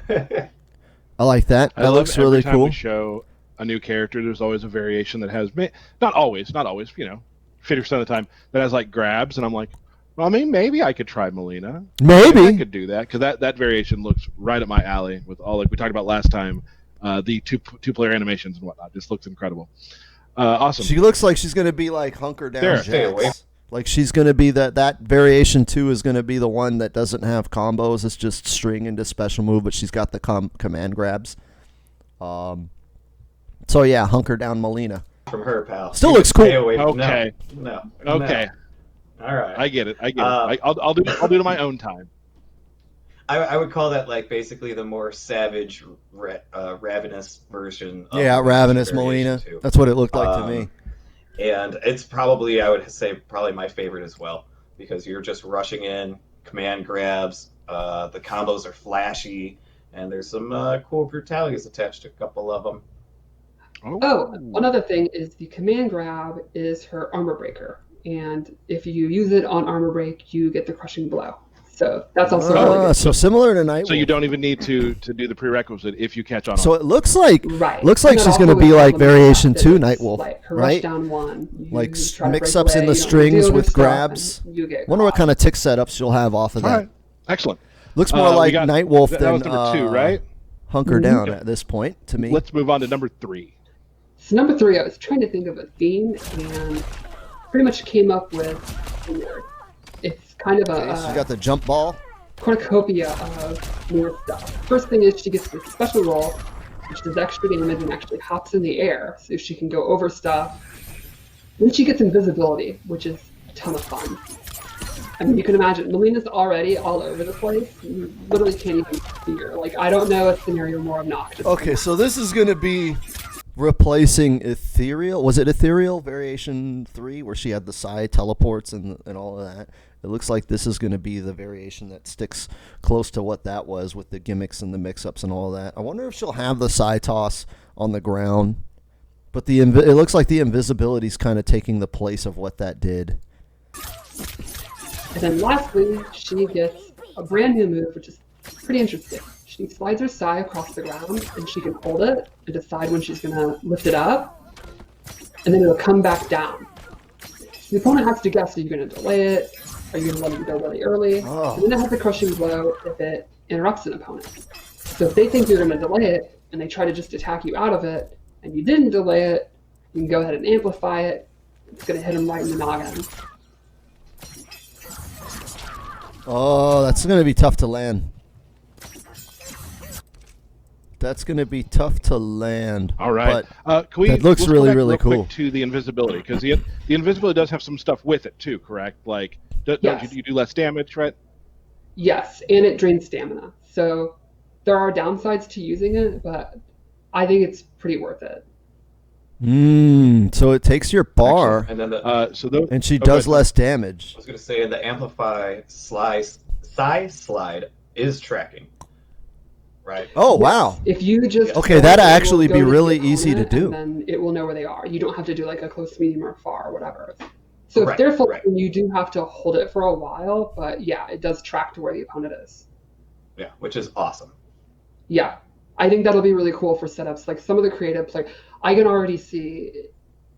Speaker 1: I like that.
Speaker 2: I
Speaker 1: That
Speaker 2: love
Speaker 1: looks
Speaker 2: every
Speaker 1: really
Speaker 2: time
Speaker 1: cool.
Speaker 2: we show a new character, there's always a variation that has, not always, 50% of the time, that has like grabs, and I'm like, well, I mean, maybe I could try Mileena. Maybe I
Speaker 1: Maybe.
Speaker 2: could do that, because that variation looks right up my alley with all, like we talked about last time, the two-player animations and whatnot. Just looks incredible. Awesome.
Speaker 1: She looks like she's going to be like Hunker Down
Speaker 2: There.
Speaker 1: Jax.
Speaker 4: Stay away.
Speaker 1: Like she's going to be that variation 2 is going to be the one that doesn't have combos. It's just string into special move, but she's got the command grabs. So yeah, Hunker Down Mileena.
Speaker 4: From her, pal.
Speaker 1: Still
Speaker 4: You
Speaker 1: looks
Speaker 4: stay
Speaker 1: cool.
Speaker 4: away from-
Speaker 2: Okay.
Speaker 4: No.
Speaker 2: Okay.
Speaker 4: No. All right.
Speaker 2: I get it. I'll do it in my own time.
Speaker 4: I would call that like basically the more savage, ravenous version. Of
Speaker 1: Yeah,
Speaker 4: the
Speaker 1: Ravenous
Speaker 4: variation
Speaker 1: Mileena.
Speaker 4: too.
Speaker 1: That's what it looked like to me.
Speaker 4: And it's probably, I would say, probably my favorite as well, because you're just rushing in, command grabs, the combos are flashy, and there's some cool brutalities attached to a couple of them.
Speaker 3: Oh, one other thing is the command grab is her armor breaker. And if you use it on armor break, you get the crushing blow. So that's also really good.
Speaker 1: So similar to Nightwolf.
Speaker 2: So you don't even need to do the prerequisite if you catch on.
Speaker 1: So it looks like
Speaker 3: Right.
Speaker 1: looks like
Speaker 3: And then
Speaker 1: she's going to
Speaker 3: also
Speaker 1: be
Speaker 3: with
Speaker 1: like
Speaker 3: elements
Speaker 1: variation
Speaker 3: that
Speaker 1: 2
Speaker 3: it's
Speaker 1: Nightwolf,
Speaker 3: like her
Speaker 1: right?
Speaker 3: rush down one. You
Speaker 1: Like
Speaker 3: try to break
Speaker 1: mix-ups in
Speaker 3: away,
Speaker 1: the
Speaker 3: you don't wanna
Speaker 1: strings
Speaker 3: deal
Speaker 1: with
Speaker 3: stuff,
Speaker 1: grabs.
Speaker 3: and you get
Speaker 1: Wonder what
Speaker 3: caught.
Speaker 1: kind of tick setups she'll have off of
Speaker 2: All
Speaker 1: that.
Speaker 2: right. Excellent.
Speaker 1: Looks more
Speaker 2: We
Speaker 1: like
Speaker 2: got-
Speaker 1: Nightwolf
Speaker 2: that
Speaker 1: than
Speaker 2: was number 2, right?
Speaker 1: Hunker Down
Speaker 2: Yep.
Speaker 1: at this point to me.
Speaker 2: Let's move on to number 3.
Speaker 3: So number 3, I was trying to think of a theme and pretty much came up with it's kind of
Speaker 1: Okay, so you
Speaker 3: a
Speaker 1: got the jump ball.
Speaker 3: cornucopia of more stuff. First thing is she gets this special roll, which does extra damage and actually hops in the air, so she can go over stuff. Then she gets invisibility, which is a ton of fun. I mean, you can imagine, Mileena's already all over the place. You literally can't even see her. Like, I don't know a scenario more obnoxious.
Speaker 1: Okay, so this is going to be replacing Ethereal. Was it Ethereal Variation 3 where she had the Psy teleports and all of that? It looks like this is going to be the variation that sticks close to what that was with the gimmicks and the mix-ups and all that. I wonder if she'll have the Psy toss on the ground. But it looks like the invisibility is kind of taking the place of what that did.
Speaker 3: And then lastly, she gets a brand new move, which is pretty interesting. She slides her Psy across the ground, and she can hold it and decide when she's going to lift it up, and then it'll come back down. The opponent has to guess, are you going to delay it? Are you going to let it go really early?
Speaker 1: Oh.
Speaker 3: And then it has a crushing blow if it interrupts an opponent. So if they think you're going to delay it, and they try to just attack you out of it, and you didn't delay it, you can go ahead and amplify it. It's going to hit them right in the noggin.
Speaker 1: Oh, that's going to be tough to land. That's going to be tough to land.
Speaker 2: All right.
Speaker 1: But
Speaker 2: Can we?
Speaker 1: that looks
Speaker 2: let's go
Speaker 1: really,
Speaker 2: back
Speaker 1: really
Speaker 2: real quick
Speaker 1: cool.
Speaker 2: to the invisibility, because the invisibility does have some stuff with it too, correct? Like, don't
Speaker 3: Yes.
Speaker 2: you do less damage, right?
Speaker 3: Yes, and it drains stamina. So there are downsides to using it, but I think it's pretty worth it.
Speaker 1: So it takes your bar,
Speaker 4: And then
Speaker 1: and she
Speaker 2: go
Speaker 1: does
Speaker 2: ahead.
Speaker 1: less damage.
Speaker 4: I was going to say, the amplify slide is tracking. Right.
Speaker 1: Oh, wow.
Speaker 3: If you just
Speaker 1: Okay,
Speaker 3: hold
Speaker 1: that'd
Speaker 3: it, it will
Speaker 1: actually
Speaker 3: go
Speaker 1: be
Speaker 3: to the
Speaker 1: really easy to
Speaker 3: opponent,
Speaker 1: do.
Speaker 3: and then it will know where they are. You don't have to do like a close, medium, or far, or whatever. So if
Speaker 4: Right,
Speaker 3: they're full,
Speaker 4: right.
Speaker 3: you do have to hold it for a while, but yeah, it does track to where the opponent is.
Speaker 4: Yeah, which is awesome.
Speaker 3: Yeah, I think that'll be really cool for setups. Like some of the creative play, I can already see,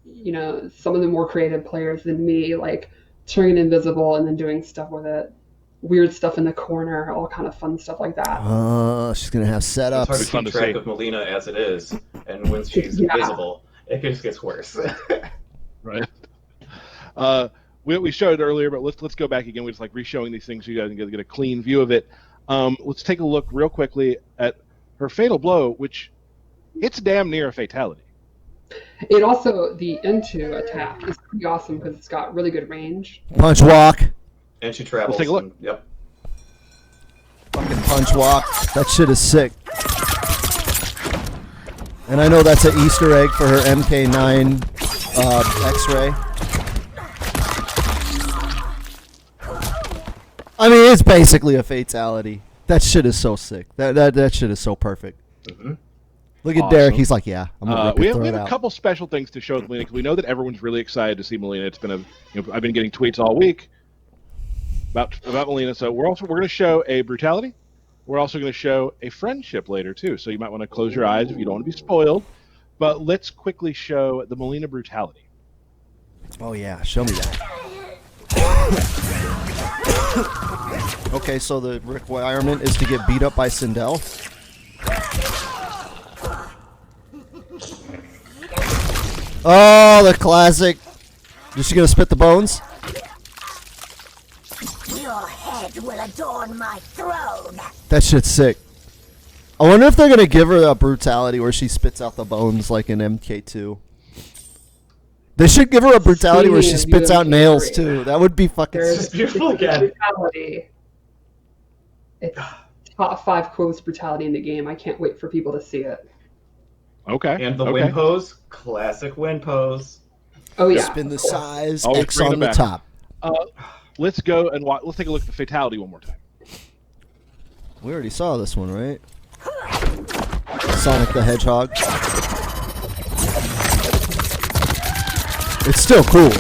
Speaker 3: some of the more creative players than me, like turning invisible and then doing stuff with it, weird stuff in the corner, all kind of fun stuff like that.
Speaker 1: She's going to have
Speaker 4: It's hard to
Speaker 1: setups.
Speaker 2: fun
Speaker 4: keep
Speaker 2: to
Speaker 4: track
Speaker 2: see.
Speaker 4: of Mileena as it is, and when she's
Speaker 3: Yeah.
Speaker 4: invisible, it just gets worse.
Speaker 2: Right. We showed it earlier, but let's go back again. We're just like re-showing these things so you guys can get a clean view of it. Let's take a look real quickly at her fatal blow, which it's damn near a fatality.
Speaker 3: It also, the into attack is pretty awesome because it's got really good range.
Speaker 1: Punch walk.
Speaker 4: And she travels.
Speaker 2: Let's take a look.
Speaker 4: and- yep.
Speaker 1: Fucking punch walk. That shit is sick. And I know that's an Easter egg for her MK9 X-ray. I mean, it's basically a fatality. That shit is so sick. That shit is so perfect.
Speaker 4: Mm-hmm.
Speaker 1: Look at
Speaker 2: Awesome.
Speaker 1: Derek. He's like, yeah, I'm gonna rip
Speaker 2: We
Speaker 1: it,
Speaker 2: have,
Speaker 1: throw
Speaker 2: we
Speaker 1: it
Speaker 2: have a
Speaker 1: out.
Speaker 2: couple special things to show with Mileena, because we know that everyone's really excited to see Mileena. It's been I've been getting tweets all week about Mileena. So we're going to show a brutality. We're also going to show a friendship later too. So you might want to close your eyes if you don't want to be spoiled. But let's quickly show the Mileena brutality.
Speaker 1: Oh yeah, show me that. Okay, so the requirement is to get beat up by Sindel. Oh, the classic. Is she gonna spit the bones?
Speaker 5: Your head will adorn my throne.
Speaker 1: That shit's sick. I wonder if they're gonna give her a brutality where she spits out the bones like in MK2. They should give her a brutality where she
Speaker 3: Speaking of
Speaker 1: spits out
Speaker 3: UMK3,
Speaker 1: nails too. That would be fucking
Speaker 3: There's
Speaker 1: sick.
Speaker 4: beautiful again.
Speaker 3: brutality. It's top 5 coolest brutality in the game. I can't wait for people to see it.
Speaker 2: Okay.
Speaker 4: And the
Speaker 2: okay.
Speaker 4: win pose, classic win pose.
Speaker 3: Oh yeah.
Speaker 1: Spin the size,
Speaker 2: Always
Speaker 1: X
Speaker 2: bring
Speaker 1: on
Speaker 2: it
Speaker 1: the
Speaker 2: back.
Speaker 1: top.
Speaker 2: Let's go and watch. Let's take a look at the fatality one more time.
Speaker 1: We already saw this one, right? Sonic the Hedgehog. It's still cool.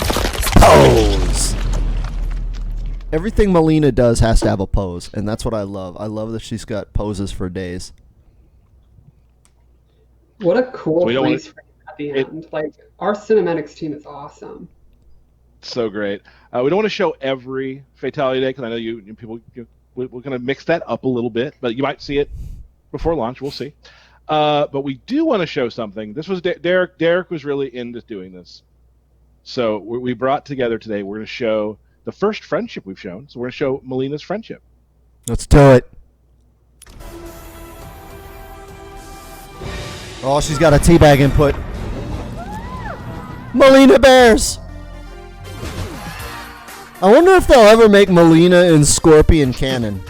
Speaker 1: Pose! Everything Mileena does has to have a pose, and that's what I love. I love that she's got poses for days.
Speaker 3: What a cool
Speaker 2: We don't
Speaker 3: freeze frame at the end. Like our cinematics team is awesome.
Speaker 2: So great. We don't want to show every fatality today because I know you people. We're going to mix that up a little bit, but you might see it before launch. We'll see. But we do want to show something. This was Derek. Derek was really into doing this, so we brought together today. We're going to show the first friendship we've shown. So we're going to show Mileena's friendship.
Speaker 1: Let's do it. Oh, she's got a teabag input. Mileena Bears! I wonder if they'll ever make Mileena in Scorpion canon.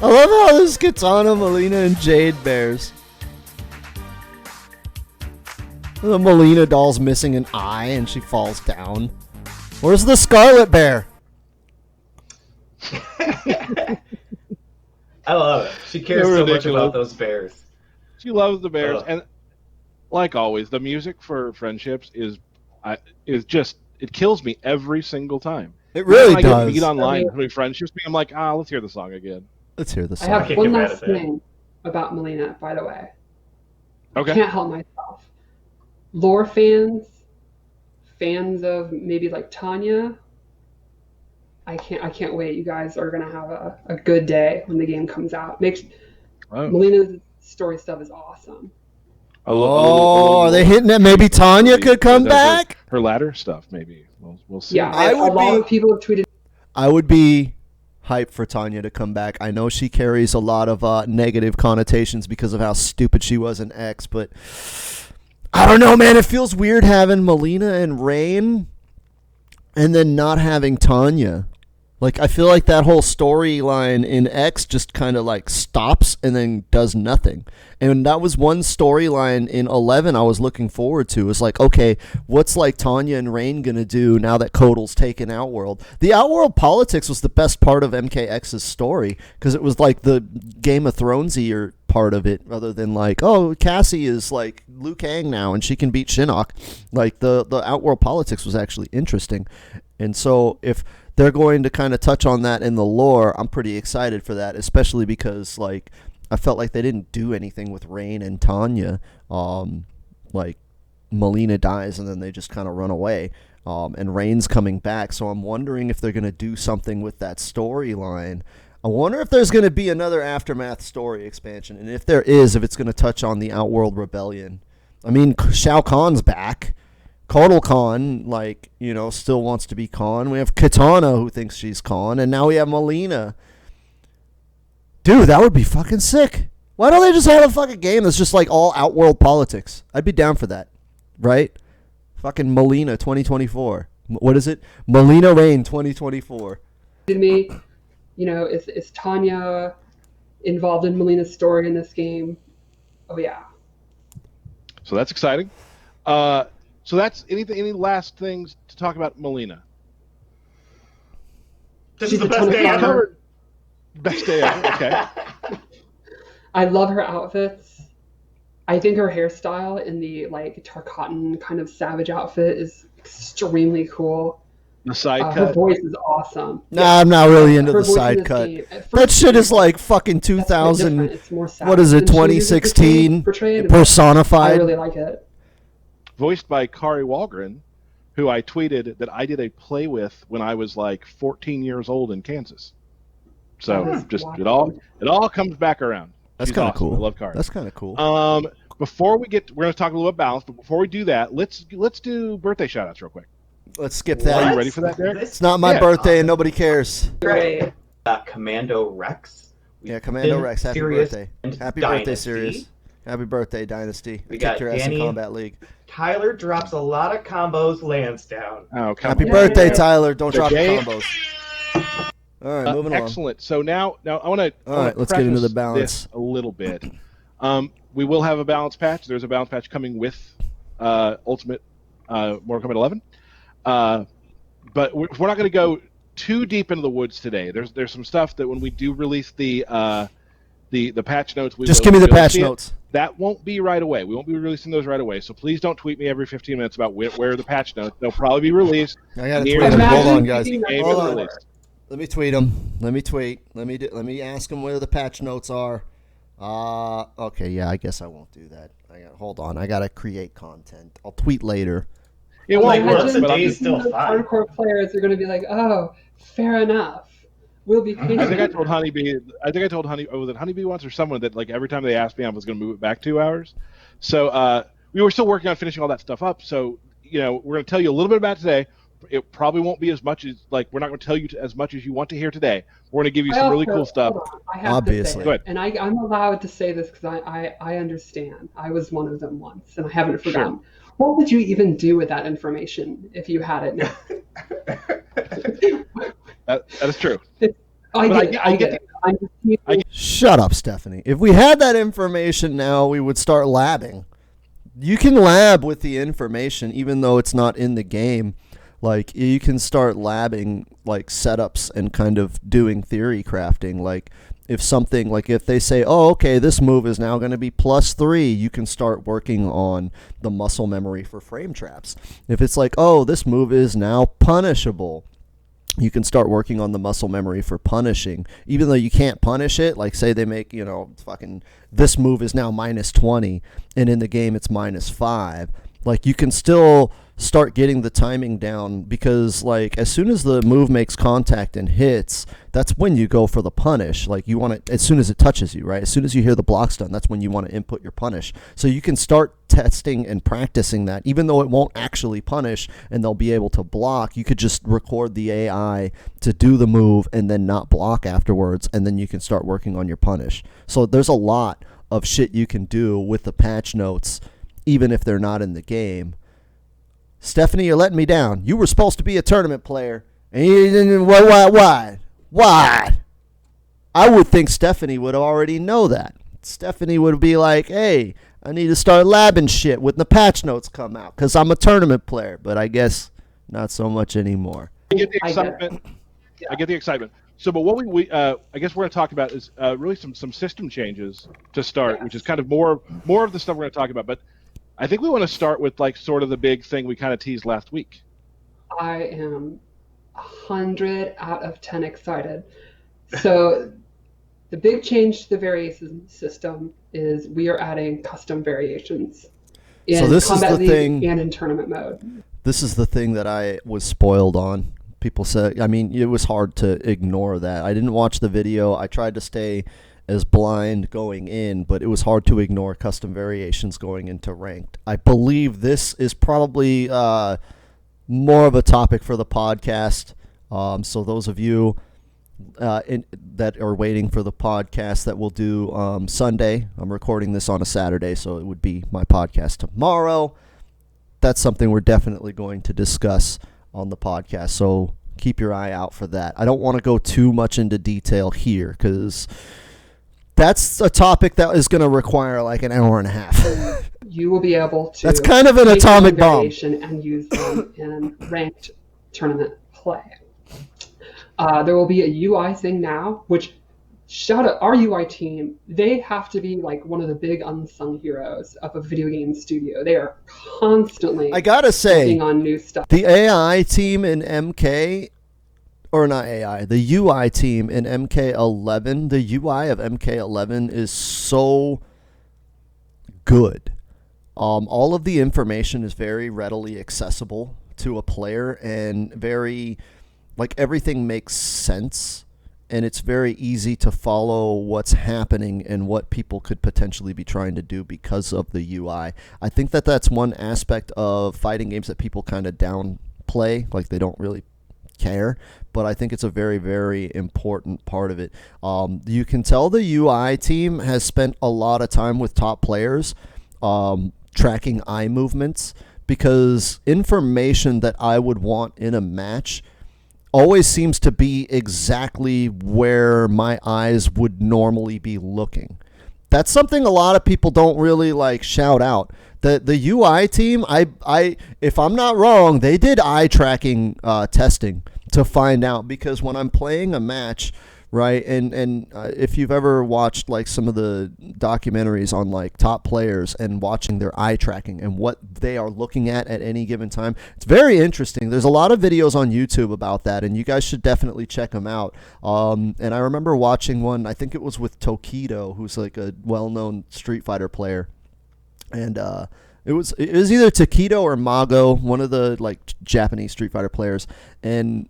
Speaker 1: I love how this Katana, Mileena, and Jade Bears. The Mileena doll's missing an eye and she falls down. Where's the Scarlet Bear?
Speaker 4: I love it. She cares
Speaker 2: They're
Speaker 4: so much
Speaker 2: ridiculous.
Speaker 4: about those bears.
Speaker 2: She loves the bears,
Speaker 4: Ugh.
Speaker 2: and like always, the music for friendships is just it kills me every single time.
Speaker 1: It really
Speaker 2: when I
Speaker 1: does.
Speaker 2: get beat online between friendships, I'm like, let's hear the song again.
Speaker 1: Let's hear the
Speaker 3: I
Speaker 1: song.
Speaker 3: have
Speaker 4: can't
Speaker 3: one
Speaker 4: get mad
Speaker 3: last
Speaker 4: at that.
Speaker 3: thing about Mileena, by the way.
Speaker 2: Okay.
Speaker 3: Can't help myself. Lore fans of maybe like Tanya. I can't wait. You guys are gonna have a good day when the game comes out.
Speaker 2: Oh.
Speaker 3: Melina's story stuff is awesome.
Speaker 1: Are they hitting it? Maybe Tanya could come back?
Speaker 2: Her ladder stuff, maybe. We'll see.
Speaker 3: Yeah,
Speaker 1: I
Speaker 3: a
Speaker 1: would
Speaker 3: lot
Speaker 1: be-
Speaker 3: of people have tweeted.
Speaker 1: I would be hype for Tanya to come back. I know she carries a lot of negative connotations because of how stupid she was in X, but I don't know, man. It feels weird having Mileena and Rain and then not having Tanya. Like, I feel like that whole storyline in X just kind of like stops and then does nothing. And that was one storyline in 11 I was looking forward to. It's like, okay, what's like Tanya and Rain going to do now that Kotal's taken Outworld? The Outworld politics was the best part of MKX's story because it was like the Game of Thrones-y part of it, rather than like, oh, Cassie is like Liu Kang now and she can beat Shinnok. Like, the Outworld politics was actually interesting. And so if they're going to kind of touch on that in the lore, I'm pretty excited for that, especially because like I felt like they didn't do anything with Rain and Tanya. Like, Mileena dies and then they just kind of run away. And Rain's coming back, so I'm wondering if they're going to do something with that storyline. I wonder if there's going to be another Aftermath story expansion, and if there is, if it's going to touch on the Outworld Rebellion. I mean, Shao Kahn's back. Kotal Khan, like, you know, still wants to be Khan. We have Katana, who thinks she's Khan, and now we have Mileena. Dude, that would be fucking sick. Why don't they just have a fucking game that's just like all Outworld politics? I'd be down for that, right? Fucking Mileena 2024. What is it? Mileena Rain 2024.
Speaker 3: To me, you know, is Tanya involved in Mileena's story in this game? Oh yeah.
Speaker 2: So that's exciting. So that's any last things to talk about Mileena?
Speaker 4: This is the best day ever.
Speaker 2: Best day ever. Okay.
Speaker 3: I love her outfits. I think her hairstyle in the like Tarkatan kind of savage outfit is extremely cool.
Speaker 2: The side
Speaker 3: Her
Speaker 2: cut.
Speaker 3: voice is awesome.
Speaker 1: Nah, I'm not really into
Speaker 3: Her
Speaker 1: the
Speaker 3: voice in
Speaker 1: side
Speaker 3: this
Speaker 1: cut.
Speaker 3: game, at
Speaker 1: That
Speaker 3: first
Speaker 1: shit is
Speaker 3: it's
Speaker 1: like fucking
Speaker 3: that's a bit
Speaker 1: 2000.
Speaker 3: different. It's more
Speaker 1: What is it?
Speaker 3: savage than she was
Speaker 1: 2016
Speaker 3: portrayed. I
Speaker 1: personified.
Speaker 3: really like it.
Speaker 2: Voiced by Kari Walgren, who I tweeted that I did a play with when I was like 14 years old in Kansas. So
Speaker 3: That is
Speaker 2: just
Speaker 3: wild.
Speaker 2: it all comes back around.
Speaker 1: That's
Speaker 2: She's
Speaker 1: kind of
Speaker 2: awesome.
Speaker 1: cool.
Speaker 2: I love Kari.
Speaker 1: That's kind of cool.
Speaker 2: Before we're going to talk a little about balance, but before we do that, let's do birthday shout-outs real quick.
Speaker 1: Let's skip
Speaker 2: Are
Speaker 1: that.
Speaker 2: you ready for that, Derek?
Speaker 1: It's not my
Speaker 2: Yeah.
Speaker 1: birthday and nobody cares.
Speaker 3: Great.
Speaker 4: Commando Rex.
Speaker 1: Yeah, Commando Rex, happy
Speaker 4: Sirius
Speaker 1: birthday.
Speaker 4: and
Speaker 1: Happy birthday,
Speaker 4: Dynasty.
Speaker 1: Sirius. Happy birthday, Dynasty.
Speaker 4: We
Speaker 1: Kick
Speaker 4: got
Speaker 1: your ass in
Speaker 4: Danny.
Speaker 1: Combat League.
Speaker 4: Tyler drops a lot of combos, Lansdowne.
Speaker 2: Oh, come
Speaker 1: Happy
Speaker 2: on.
Speaker 1: birthday, Tyler. Don't
Speaker 2: So
Speaker 1: drop the
Speaker 2: Jay-
Speaker 1: combos. All right, moving on.
Speaker 2: Excellent. So now I want to.
Speaker 1: All right, let's get into the balance.
Speaker 2: a little bit. We will have a balance patch. There's a balance patch coming with Ultimate Mortal Kombat 11. But we're not going to go too deep into the woods today. There's some stuff that when we do release the patch notes, we
Speaker 1: Just
Speaker 2: will
Speaker 1: give me the
Speaker 2: be able to
Speaker 1: patch
Speaker 2: see it.
Speaker 1: notes.
Speaker 2: That won't be right away. We won't be releasing those right away. So please don't tweet me every 15 minutes about where the patch notes. They'll probably be released.
Speaker 1: I got to
Speaker 2: near
Speaker 1: tweet
Speaker 2: the
Speaker 1: him.
Speaker 3: Imagine
Speaker 1: Hold on, guys.
Speaker 3: thinking that
Speaker 2: game
Speaker 1: Hold
Speaker 2: is
Speaker 1: on.
Speaker 2: released.
Speaker 1: Let me tweet him. Let me tweet. Let me ask him where the patch notes are. Okay, yeah, I guess I won't do that. Hold on. I got to create content. I'll tweet later.
Speaker 2: It won't
Speaker 4: Like,
Speaker 2: work,
Speaker 4: what's the
Speaker 2: but I'm
Speaker 4: day
Speaker 2: just-
Speaker 4: still
Speaker 3: Those
Speaker 4: fine.
Speaker 3: hardcore players are going to be like, oh, fair enough. We'll be patient.
Speaker 2: I think I told Honeybee. Was it Honeybee once or someone that like every time they asked me, I was going to move it back 2 hours. So we were still working on finishing all that stuff up. So we're going to tell you a little bit about today. It probably won't be as much as we're not going to tell you as much as you want to hear today. We're going to give you some really cool stuff.
Speaker 3: Hold on, I have
Speaker 1: Obviously.
Speaker 3: to say it. And I'm allowed to say this because I understand. I was one of them once, and I haven't forgotten. What would you even do with that information if you had it now?
Speaker 2: That is true.
Speaker 3: I
Speaker 2: But
Speaker 3: get it.
Speaker 2: I
Speaker 3: I
Speaker 2: get
Speaker 3: get it. I'm just
Speaker 1: Shut up, Stephanie. If we had that information now, we would start labbing. You can lab with the information even though it's not in the game. Like, you can start labbing, like, setups and kind of doing theory crafting. Like, if they say, oh, okay, this move is now going to be +3, you can start working on the muscle memory for frame traps. If it's like, oh, this move is now punishable, you can start working on the muscle memory for punishing. Even though you can't punish it, like, say they make, fucking, this move is now -20, and in the game it's -5. Like, you can still start getting the timing down, because like as soon as the move makes contact and hits, that's when you go for the punish. Like, you want to, as soon as it touches you, right? As soon as you hear the block stun, that's when you want to input your punish. So you can start testing and practicing that, even though it won't actually punish and they'll be able to block. You could just record the AI to do the move and then not block afterwards, and then you can start working on your punish. So there's a lot of shit you can do with the patch notes, even if they're not in the game. Stephanie, you're letting me down. You were supposed to be a tournament player, and you didn't. Why? I would think Stephanie would already know that. Stephanie would be like, hey, I need to start labbing shit when the patch notes come out, because I'm a tournament player. But I guess not so much anymore.
Speaker 2: I get the excitement. I get the excitement. So, but what we I guess we're going to talk about is really some system changes to start, which is kind of more of the stuff we're going to talk about. But I think we want to start with like sort of the big thing we kind of teased last week.
Speaker 3: I am 100 out of 10 excited. So the big change to the variation system is we are adding custom variations in
Speaker 1: So this is
Speaker 3: Combat
Speaker 1: the
Speaker 3: League
Speaker 1: thing.
Speaker 3: and in tournament mode.
Speaker 1: This is the thing that I was spoiled on. People said, I mean, it was hard to ignore that. I didn't watch the video. I tried to stay as blind going in, but it was hard to ignore custom variations going into ranked. I believe this is probably more of a topic for the podcast. So those of you that are waiting for the podcast that we'll do Sunday, I'm recording this on a Saturday, so it would be my podcast tomorrow. That's something we're definitely going to discuss on the podcast, so keep your eye out for that. I don't want to go too much into detail here, because that's a topic that is going to require like an hour and a half.
Speaker 3: You will be able to.
Speaker 1: That's kind of an
Speaker 3: take
Speaker 1: atomic
Speaker 3: one
Speaker 1: bomb.
Speaker 3: variation and use them in ranked tournament play. There will be a UI thing now, which, shout out our UI team. They have to be like one of the big unsung heroes of a video game studio. They are constantly,
Speaker 1: I gotta say,
Speaker 3: working on new stuff.
Speaker 1: the AI team in MK, or not AI, the UI team in MK11, the UI of MK11 is so good. All of the information is very readily accessible to a player, and very, like, everything makes sense, and it's very easy to follow what's happening and what people could potentially be trying to do because of the UI. I think that that's one aspect of fighting games that people kind of downplay, like they don't really care, but I think it's a very, very important part of it. You can tell the UI team has spent a lot of time with top players tracking eye movements, because information that I would want in a match always seems to be exactly where my eyes would normally be looking. That's something a lot of people don't really like shout out. The UI team, I if I'm not wrong, they did eye tracking testing to find out, because when I'm playing a match, right, and if you've ever watched like some of the documentaries on like top players and watching their eye tracking and what they are looking at any given time, it's very interesting. There's a lot of videos on YouTube about that, and you guys should definitely check them out. And I remember watching one, I think it was with Tokido, who's like a well-known Street Fighter player, and it was either Tokido or Mago, one of the like Japanese Street Fighter players, and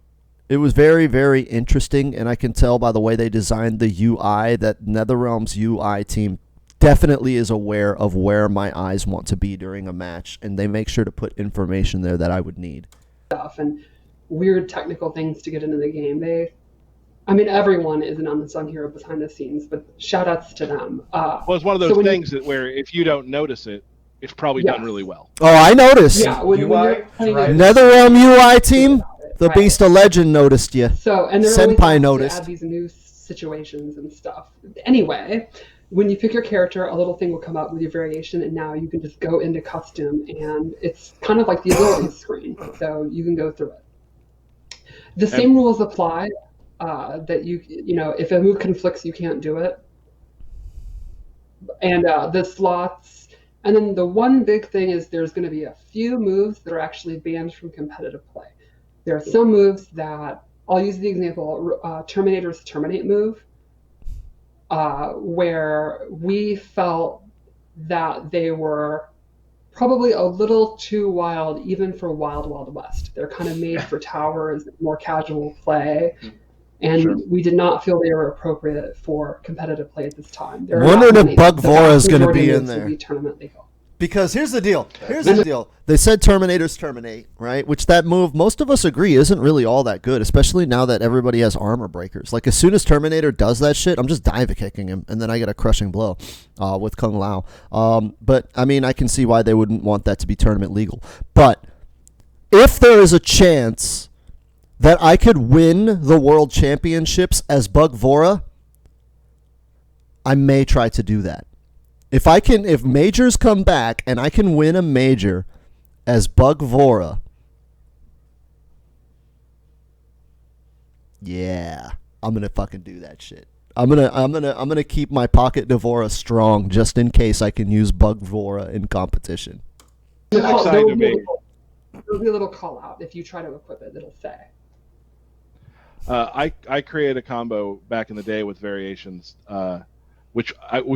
Speaker 1: it was very, very interesting, and I can tell by the way they designed the UI that NetherRealm's UI team definitely is aware of where my eyes want to be during a match, and they make sure to put information there that I would need.
Speaker 3: Stuff and weird technical things to get into the game. Everyone is an unsung hero behind the scenes, but shout outs to them.
Speaker 2: Well, it's one of those things that where if you don't notice it, it's probably done really well.
Speaker 1: Oh, I noticed.
Speaker 3: Yeah, when you're playing
Speaker 1: NetherRealm UI team, the Beast of Legend noticed you.
Speaker 3: So, and they're
Speaker 1: Senpai
Speaker 3: always
Speaker 1: noticed.
Speaker 3: to add these new situations and stuff. Anyway, when you pick your character, a little thing will come up with your variation, and now you can just go into custom, and it's kind of like the abilities screen, so you can go through it. The same rules apply. That you know, if a move conflicts, you can't do it. And the slots, and then the one big thing is there's going to be a few moves that are actually banned from competitive play. There are some moves that, I'll use the example, Terminator's Terminate move, where we felt that they were probably a little too wild, even for Wild Wild West. They're kind of made for towers, more casual play, and
Speaker 2: Sure.
Speaker 3: we did not feel they were appropriate for competitive play at this time. There are
Speaker 1: Wondering
Speaker 3: not
Speaker 1: if
Speaker 3: many.
Speaker 1: Bug
Speaker 3: The
Speaker 1: Vora
Speaker 3: vast
Speaker 1: is gonna
Speaker 3: majority
Speaker 1: be
Speaker 3: of
Speaker 1: in
Speaker 3: those
Speaker 1: there.
Speaker 3: will be tournament legal.
Speaker 1: Because here's the deal. They said Terminators terminate, right? Which that move, most of us agree, isn't really all that good, especially now that everybody has armor breakers. Like, as soon as Terminator does that shit, I'm just dive kicking him, and then I get a crushing blow with Kung Lao. But, I mean, I can see why they wouldn't want that to be tournament legal. But if there is a chance that I could win the World Championships as Bug Vora, I may try to do that. If majors come back and I can win a major as Bug Vora, yeah, I'm gonna fucking do that shit. I'm gonna keep my pocket Devora strong just in case I can use Bug Vora in competition.
Speaker 2: It's exciting to me.
Speaker 3: There'll be a little call out if you try to equip it. It'll say.
Speaker 2: I created a combo back in the day with variations. Which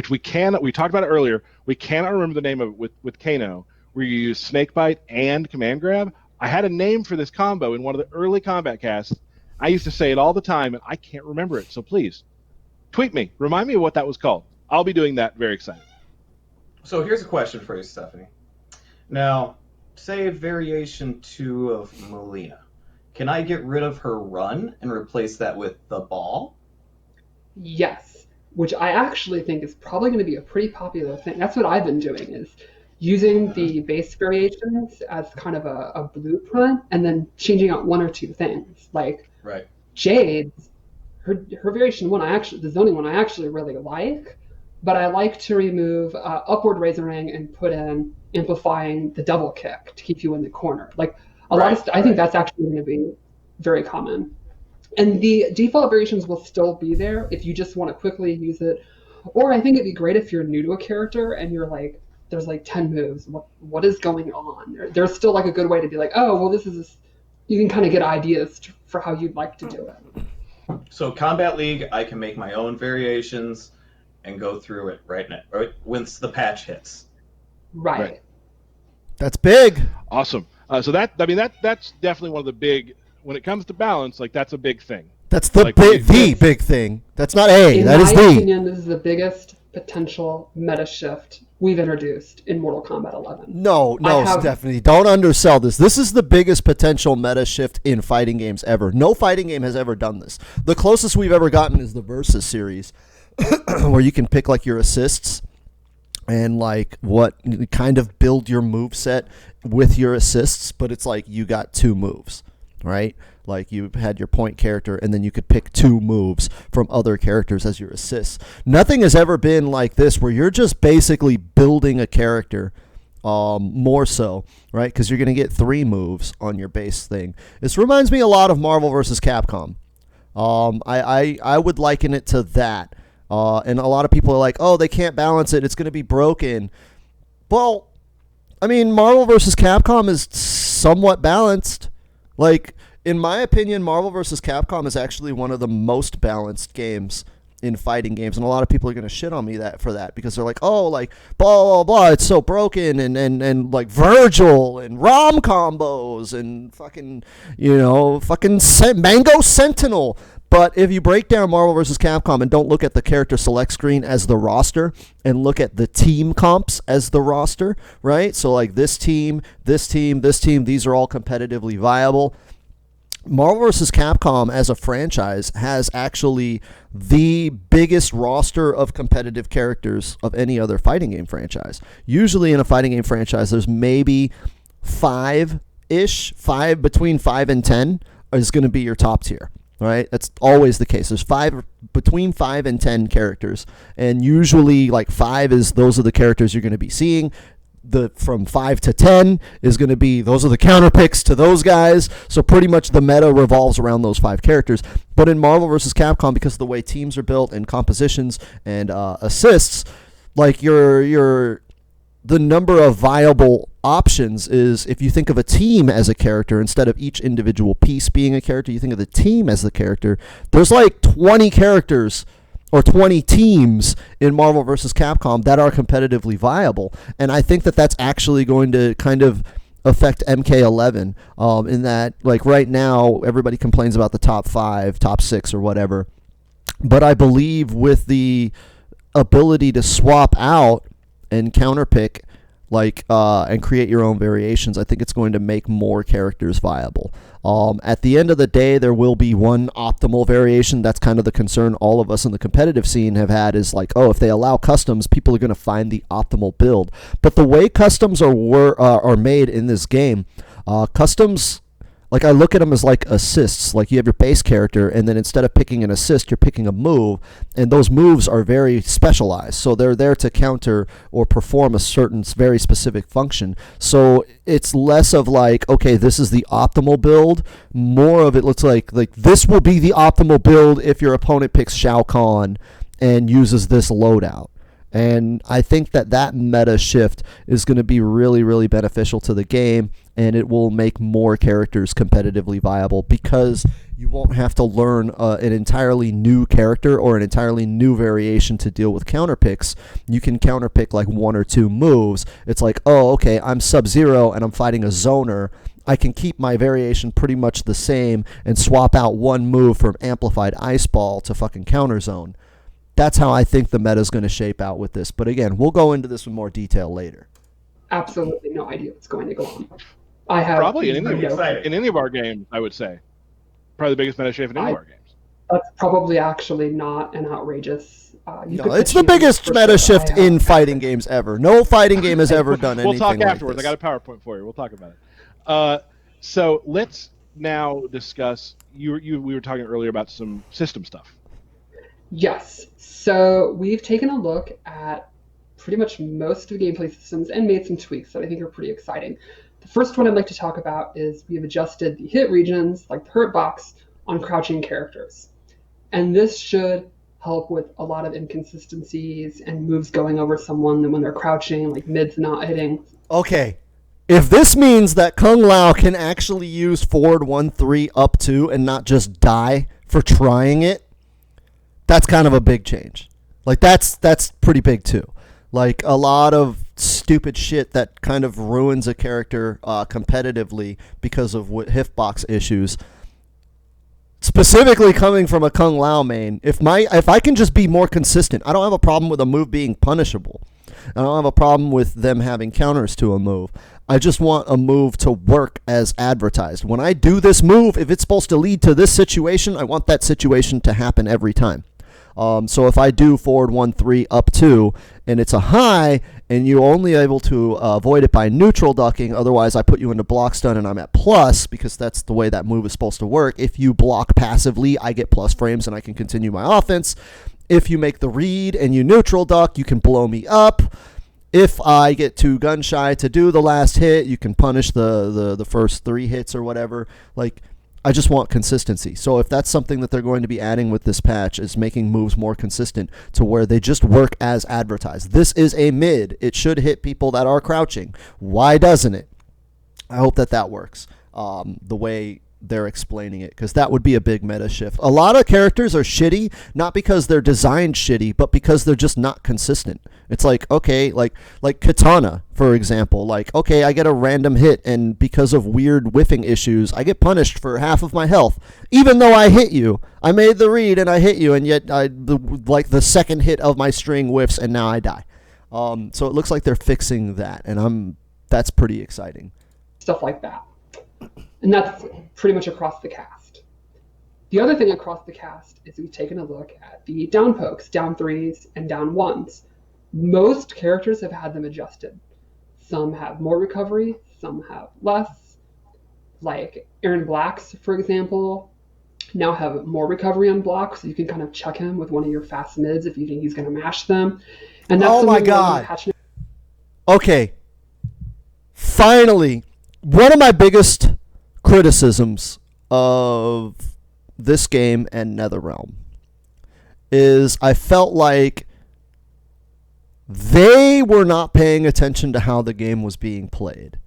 Speaker 2: we talked about it earlier. We cannot remember the name of it with Kano, where you use Snakebite and Command Grab. I had a name for this combo in one of the early Kombat casts. I used to say it all the time, and I can't remember it. So please, tweet me. Remind me of what that was called. I'll be doing that. Very excited.
Speaker 4: So here's a question for you, Stephanie. Now, say variation 2 of Mileena. Can I get rid of her run and replace that with the ball?
Speaker 3: Yes. Which I actually think is probably going to be a pretty popular thing. That's what I've been doing, is using the base variations as kind of a blueprint and then changing out one or two things. Like
Speaker 4: Right.
Speaker 3: Jade's, her variation one, the zoning one, I actually really like, but I like to remove upward razor ring and put in amplifying the double kick to keep you in the corner. Like I think that's actually going to be very common. And the default variations will still be there if you just want to quickly use it. Or I think it'd be great if you're new to a character and you're like, there's like 10 moves. What is going on? There's still like a good way to be like, oh, well, you can kind of get ideas for how you'd like to do it.
Speaker 4: So Combat League, I can make my own variations and go through it right once the patch hits.
Speaker 3: Right.
Speaker 1: That's big.
Speaker 2: Awesome. So that's definitely one of the big. When it comes to balance, like that's a big thing.
Speaker 1: That's the big thing. That's not A.
Speaker 3: In
Speaker 1: that is
Speaker 3: my
Speaker 1: the.
Speaker 3: opinion, this is the biggest potential meta shift we've introduced in Mortal Kombat 11.
Speaker 1: No, Stephanie, don't undersell this. This is the biggest potential meta shift in fighting games ever. No fighting game has ever done this. The closest we've ever gotten is the Versus series, where you can pick like your assists and like what kind of build your move set with your assists, but it's like you got two moves. Right? Like you had your point character and then you could pick two moves from other characters as your assists. Nothing has ever been like this where you're just basically building a character more so, right? Because you're going to get three moves on your base thing. This reminds me a lot of Marvel vs. Capcom. I would liken it to that. And a lot of people are like, oh, they can't balance it. It's going to be broken. Well, I mean, Marvel vs. Capcom is somewhat balanced. Like, in my opinion, Marvel vs. Capcom is actually one of the most balanced games in fighting games, and a lot of people are going to shit on me for that because they're like, oh, like, blah, blah, blah, it's so broken, and like, Virgil, and ROM combos, and fucking, Mango Sentinel. But if you break down Marvel vs. Capcom and don't look at the character select screen as the roster and look at the team comps as the roster, right? So like this team, these are all competitively viable. Marvel vs. Capcom as a franchise has actually the biggest roster of competitive characters of any other fighting game franchise. Usually in a fighting game franchise, there's maybe between 5 and 10 is going to be your top tier. Right, that's always the case. There's between 5 and 10 characters, and usually like 5 those are the characters you're going to be seeing. From 5 to 10 is going to be those are the counter picks to those guys. So pretty much the meta revolves around those 5 characters. But in Marvel vs. Capcom, because of the way teams are built and compositions and assists, like the number of viable options is, if you think of a team as a character instead of each individual piece being a character, you think of the team as the character. There's like 20 characters or 20 teams in Marvel vs. Capcom that are competitively viable. And I think that that's actually going to kind of affect MK11 in that, like, right now, everybody complains about the top 5, top 6, or whatever. But I believe with the ability to swap out and counterpick, and create your own variations, I think it's going to make more characters viable. At the end of the day, there will be one optimal variation. That's kind of the concern all of us in the competitive scene have had, is like, oh, if they allow customs, people are going to find the optimal build. But the way customs are made in this game, customs, like, I look at them as like assists. Like, you have your base character, and then instead of picking an assist, you're picking a move, and those moves are very specialized. So they're there to counter or perform a certain very specific function. So it's less of like, okay, this is the optimal build. More of it looks like this will be the optimal build if your opponent picks Shao Kahn and uses this loadout. And I think that meta shift is going to be really, really beneficial to the game, and it will make more characters competitively viable because you won't have to learn an entirely new character or an entirely new variation to deal with counterpicks. You can counterpick like 1 or 2 moves. It's like, oh, okay, I'm Sub-Zero and I'm fighting a zoner. I can keep my variation pretty much the same and swap out one move from Amplified Ice Ball to fucking Counter Zone. That's how I think the meta is going to shape out with this. But again, we'll go into this in more detail later.
Speaker 3: Absolutely no idea what's going to go on. I have
Speaker 2: Probably in any of our games, I would say. Probably the biggest meta shift in any of our games.
Speaker 3: That's probably actually not an outrageous.
Speaker 1: It's the biggest meta shift in fighting games ever. No fighting game has ever done anything
Speaker 2: We'll talk
Speaker 1: like
Speaker 2: afterwards.
Speaker 1: this.
Speaker 2: I got a PowerPoint for you. We'll talk about it. So let's now discuss. We were talking earlier about some system stuff.
Speaker 3: Yes. So we've taken a look at pretty much most of the gameplay systems and made some tweaks that I think are pretty exciting. The first one I'd like to talk about is we have adjusted the hit regions, like the hurt box, on crouching characters. And this should help with a lot of inconsistencies and moves going over someone when they're crouching, like mid's not hitting.
Speaker 1: Okay. If this means that Kung Lao can actually use forward 1-3 up 2 and not just die for trying it, that's kind of a big change. Like, that's pretty big too. Like, a lot of stupid shit that kind of ruins a character competitively because of hitbox issues. Specifically coming from a Kung Lao main, if I can just be more consistent, I don't have a problem with a move being punishable. I don't have a problem with them having counters to a move. I just want a move to work as advertised. When I do this move, if it's supposed to lead to this situation, I want that situation to happen every time. So if I do forward 1-3 up 2 and it's a high and you're only able to avoid it by neutral ducking, otherwise I put you into block stun and I'm at plus because that's the way that move is supposed to work. If you block passively, I get plus frames and I can continue my offense. If you make the read and you neutral duck, you can blow me up. If I get too gun shy to do the last hit, you can punish the first 3 hits or whatever. Like, I just want consistency. So if that's something that they're going to be adding with this patch, is making moves more consistent to where they just work as advertised. This is a mid. It should hit people that are crouching. Why doesn't it? I hope that works the way they're explaining it, because that would be a big meta shift. A lot of characters are shitty, not because they're designed shitty, but because they're just not consistent. It's like, okay, like Katana, for example. Like, okay, I get a random hit, and because of weird whiffing issues, I get punished for half of my health, even though I hit you. I made the read and I hit you, and yet the second hit of my string whiffs, and now I die. So it looks like they're fixing that, and that's pretty exciting.
Speaker 3: Stuff like that. And that's pretty much across the cast. The other thing across the cast is we've taken a look at the down pokes, down 3s, and down 1s. Most characters have had them adjusted. Some have more recovery, some have less. Like Aaron Black's, for example, now have more recovery on block, so you can kind of chuck him with one of your fast mids if you think he's going to mash them. And that's
Speaker 1: oh my god. Okay. Finally, one of my biggest criticisms of this game and NetherRealm is I felt like they were not paying attention to how the game was being played.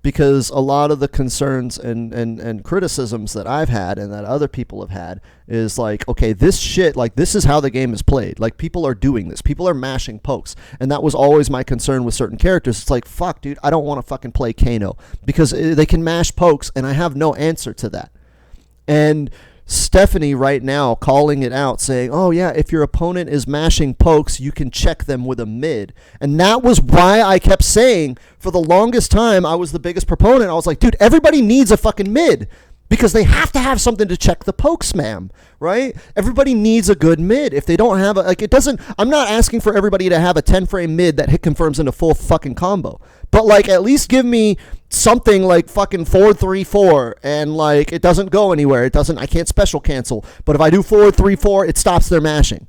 Speaker 1: because a lot of the concerns and criticisms that I've had and that other people have had is like, okay, this shit, like, this is how the game is played. Like, people are doing this. People are mashing pokes. And that was always my concern with certain characters. It's like, fuck, dude, I don't want to fucking play Kano because they can mash pokes, and I have no answer to that. And Stephanie right now calling it out, saying, oh yeah, if your opponent is mashing pokes, you can check them with a mid. And that was why I kept saying, for the longest time, I was the biggest proponent. I was like, dude, everybody needs a fucking mid, because they have to have something to check the poke spam, right? Everybody needs a good mid. If they don't have it doesn't, I'm not asking for everybody to have a 10 frame mid that hit confirms into full fucking combo. But like, at least give me something like fucking 4-3-4, and like, it doesn't go anywhere. I can't special cancel. But if I do 4-3-4, it stops their mashing.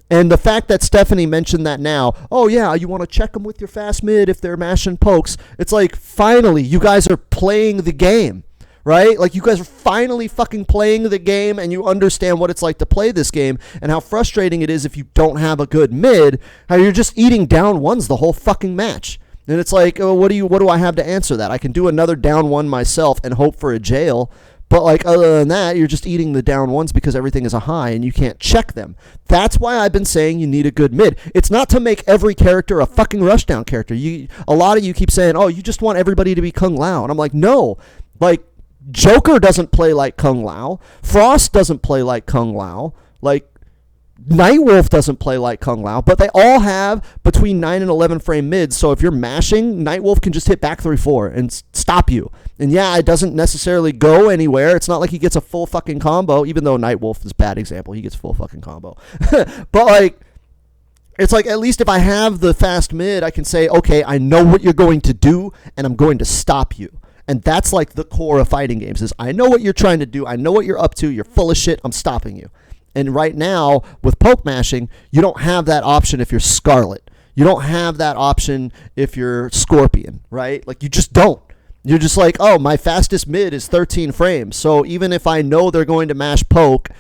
Speaker 1: And the fact that Stephanie mentioned that now, oh yeah, you want to check them with your fast mid if they're mashing pokes. It's like, finally, you guys are playing the game. Right? Like, you guys are finally fucking playing the game, and you understand what it's like to play this game and how frustrating it is if you don't have a good mid, how you're just eating down ones the whole fucking match. And it's like, oh, what do I have to answer that? I can do another down one myself and hope for a jail, but like, other than that, you're just eating the down ones because everything is a high and you can't check them. That's why I've been saying you need a good mid. It's not to make every character a fucking rushdown character. A lot of you keep saying, oh, you just want everybody to be Kung Lao. And I'm like, no. Like, Joker doesn't play like Kung Lao. Frost doesn't play like Kung Lao. Like, Nightwolf doesn't play like Kung Lao. But they all have between 9 and 11 frame mids. So if you're mashing, Nightwolf can just hit back 3-4 and stop you. And yeah, it doesn't necessarily go anywhere. It's not like he gets a full fucking combo, even though Nightwolf is a bad example. He gets full fucking combo. But like, it's like, at least if I have the fast mid, I can say, okay, I know what you're going to do, and I'm going to stop you. And that's like the core of fighting games, is I know what you're trying to do. I know what you're up to. You're full of shit. I'm stopping you. And right now, with poke mashing, you don't have that option if you're Scarlet. You don't have that option if you're Scorpion, right? Like, you just don't. You're just like, oh, my fastest mid is 13 frames. So even if I know they're going to mash poke,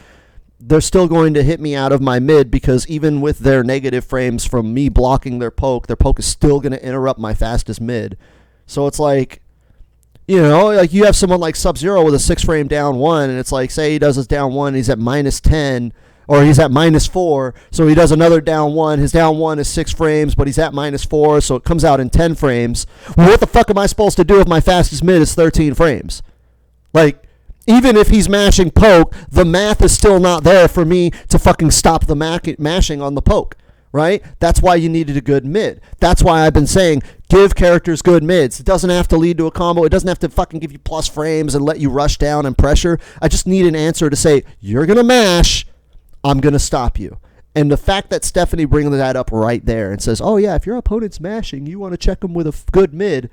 Speaker 1: they're still going to hit me out of my mid, because even with their negative frames from me blocking their poke is still going to interrupt my fastest mid. So it's like, you know, like, you have someone like Sub-Zero with a 6 frame down one, and it's like, say he does his down one, he's at -10, or he's at -4, so he does another down one. His down one is 6 frames, but he's at -4, so it comes out in 10 frames. Well, what the fuck am I supposed to do if my fastest mid is 13 frames? Like, even if he's mashing poke, the math is still not there for me to fucking stop the mashing on the poke. Right? That's why you needed a good mid. That's why I've been saying, give characters good mids. It doesn't have to lead to a combo. It doesn't have to fucking give you plus frames and let you rush down and pressure. I just need an answer to say, you're going to mash, I'm going to stop you. And the fact that Stephanie brings that up right there and says, oh yeah, if your opponent's mashing, you want to check them with a good mid,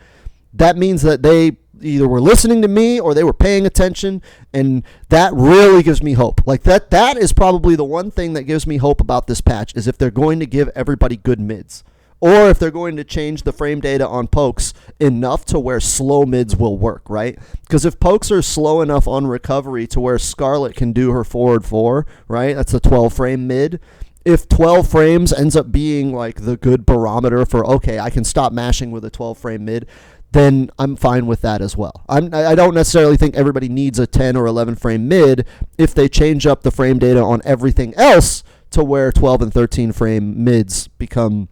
Speaker 1: that means that they either were listening to me or they were paying attention, and that really gives me hope. Like, that is probably the one thing that gives me hope about this patch, is if they're going to give everybody good mids, or if they're going to change the frame data on pokes enough to where slow mids will work, right? Because if pokes are slow enough on recovery to where Scarlet can do her forward 4, right? That's a 12 frame mid. If 12 frames ends up being like the good barometer for, okay, I can stop mashing with a 12 frame mid, then I'm fine with that as well. I don't necessarily think everybody needs a 10 or 11 frame mid if they change up the frame data on everything else to where 12 and 13 frame mids become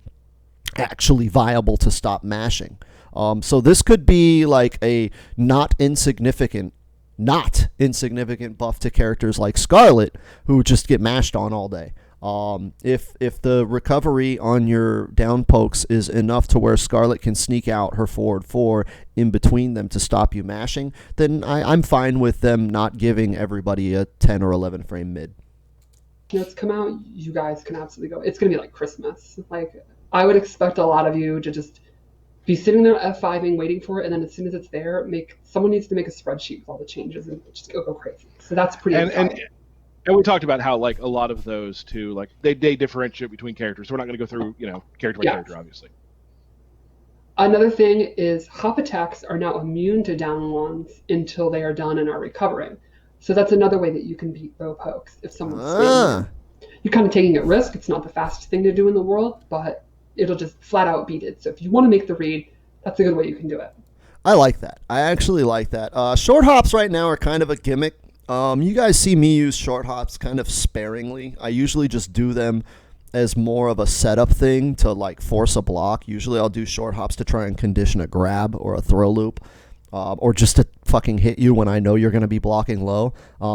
Speaker 1: actually viable to stop mashing. So this could be like a not insignificant buff to characters like Scarlet, who just get mashed on all day. If the recovery on your down pokes is enough to where Scarlet can sneak out her forward 4 in between them to stop you mashing, then I'm fine with them not giving everybody a 10 or 11 frame mid.
Speaker 3: It's come out, you guys can absolutely go. It's going to be like Christmas. Like, I would expect a lot of you to just be sitting there F5ing, waiting for it, and then as soon as it's there, someone needs to make a spreadsheet with all the changes and just go crazy. So that's pretty exciting.
Speaker 2: And we talked about how, like, a lot of those too, like, they differentiate between characters. So we're not going to go through, character by character, obviously.
Speaker 3: Another thing is hop attacks are now immune to down ones until they are done and are recovering. So that's another way that you can beat bow pokes if someone's standing. You're kind of taking a risk. It's not the fastest thing to do in the world, but it'll just flat out beat it. So if you want to make the read, that's a good way you can do it.
Speaker 1: I like that. I actually like that. Short hops right now are kind of a gimmick. You guys see me use short hops kind of sparingly. I usually just do them as more of a setup thing to like force a block. Usually I'll do short hops to try and condition a grab or a throw loop. Or just to fucking hit you when I know you're going to be blocking low.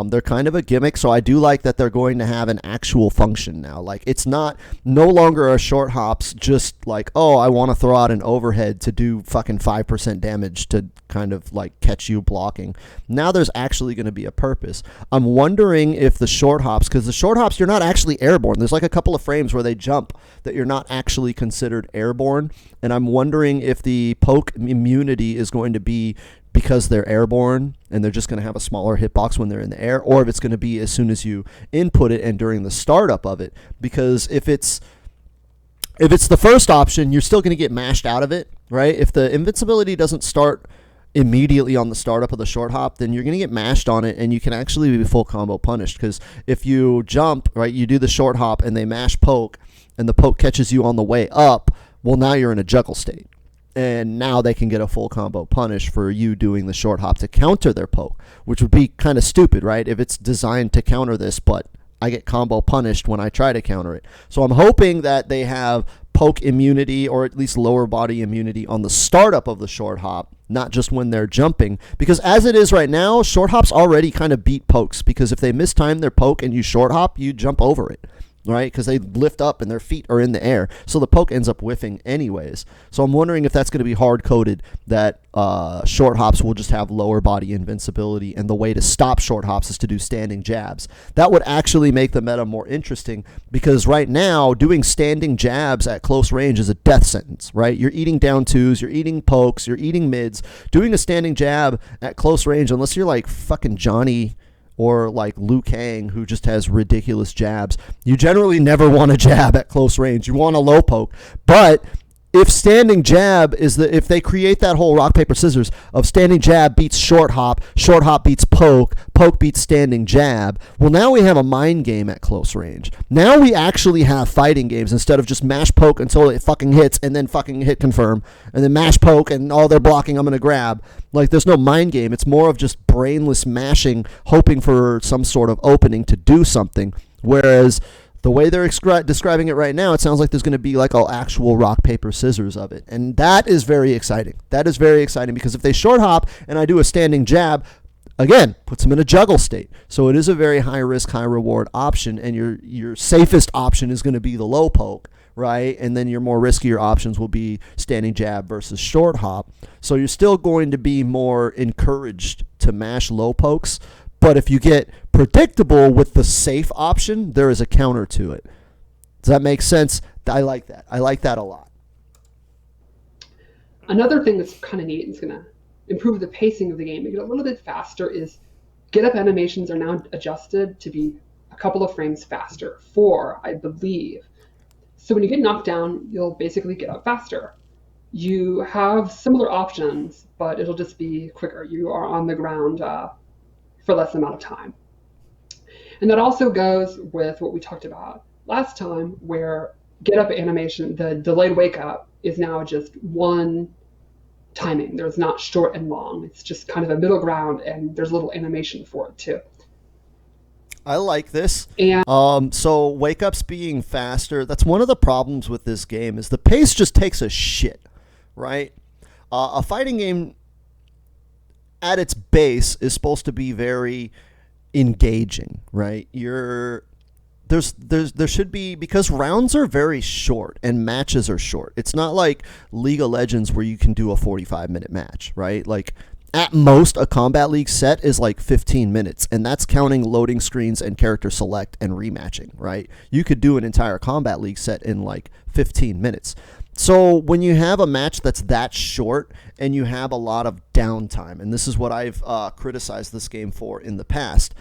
Speaker 1: They're kind of a gimmick, so I do like that they're going to have an actual function now. Like, it's no longer a short hops just like, oh, I want to throw out an overhead to do fucking 5% damage to kind of like catch you blocking. Now there's actually going to be a purpose. I'm wondering if the short hops, because the short hops, you're not actually airborne. There's like a couple of frames where they jump that you're not actually considered airborne, and I'm wondering if the poke immunity is going to be because they're airborne and they're just going to have a smaller hitbox when they're in the air, or if it's going to be as soon as you input it and during the startup of it. Because if it's the first option, you're still going to get mashed out of it, right? If the invincibility doesn't start immediately on the startup of the short hop, then you're going to get mashed on it, and you can actually be full combo punished. Because if you jump, right, you do the short hop and they mash poke, and the poke catches you on the way up, well, now you're in a juggle state. And now they can get a full combo punish for you doing the short hop to counter their poke, which would be kind of stupid, right? If it's designed to counter this, but I get combo punished when I try to counter it. So I'm hoping that they have poke immunity, or at least lower body immunity, on the startup of the short hop, not just when they're jumping. Because as it is right now, short hops already kind of beat pokes, because if they mistime their poke and you short hop, you jump over it, right? Because they lift up and their feet are in the air. So the poke ends up whiffing anyways. So I'm wondering if that's going to be hard-coded, that short hops will just have lower body invincibility, and the way to stop short hops is to do standing jabs. That would actually make the meta more interesting, because right now, doing standing jabs at close range is a death sentence, right? You're eating down twos, you're eating pokes, you're eating mids. Doing a standing jab at close range, unless you're like fucking Johnny or like Liu Kang, who just has ridiculous jabs, you generally never want to jab at close range. You want a low poke. But if standing jab if they create that whole rock, paper, scissors of standing jab beats short hop beats poke beats standing jab, well, now we have a mind game at close range. Now we actually have fighting games, instead of just mash poke until it fucking hits and then fucking hit confirm, and then mash poke and all they're blocking, I'm going to grab. Like, there's no mind game. It's more of just brainless mashing, hoping for some sort of opening to do something. Whereas the way they're describing it right now, it sounds like there's going to be like an actual rock, paper, scissors of it. And that is very exciting. That is very exciting, because if they short hop and I do a standing jab, again, puts them in a juggle state. So it is a very high risk, high reward option, and your safest option is going to be the low poke, right? And then your more riskier options will be standing jab versus short hop. So you're still going to be more encouraged to mash low pokes. But if you get predictable with the safe option, there is a counter to it. Does that make sense? I like that. I like that a lot.
Speaker 3: Another thing that's kind of neat and is going to improve the pacing of the game, make it a little bit faster, is get up animations are now adjusted to be a couple of frames faster. 4, I believe. So when you get knocked down, you'll basically get up faster. You have similar options, but it'll just be quicker. You are on the ground for less amount of time. And that also goes with what we talked about last time, where get up animation, the delayed wake up, is now just one timing. There's not short and long. It's just kind of a middle ground, and there's a little animation for it too.
Speaker 1: I like this.
Speaker 3: And
Speaker 1: so wake ups being faster, that's one of the problems with this game, is the pace just takes a shit, right? A fighting game at its base is supposed to be very engaging, right? There should be, because rounds are very short and matches are short. It's not like League of Legends where you can do a 45-minute match, right? Like, at most, a Combat League set is like 15 minutes, and that's counting loading screens and character select and rematching, right? You could do an entire Combat League set in like 15 minutes. So when you have a match that's that short and you have a lot of downtime, and this is what I've criticized this game for in the past,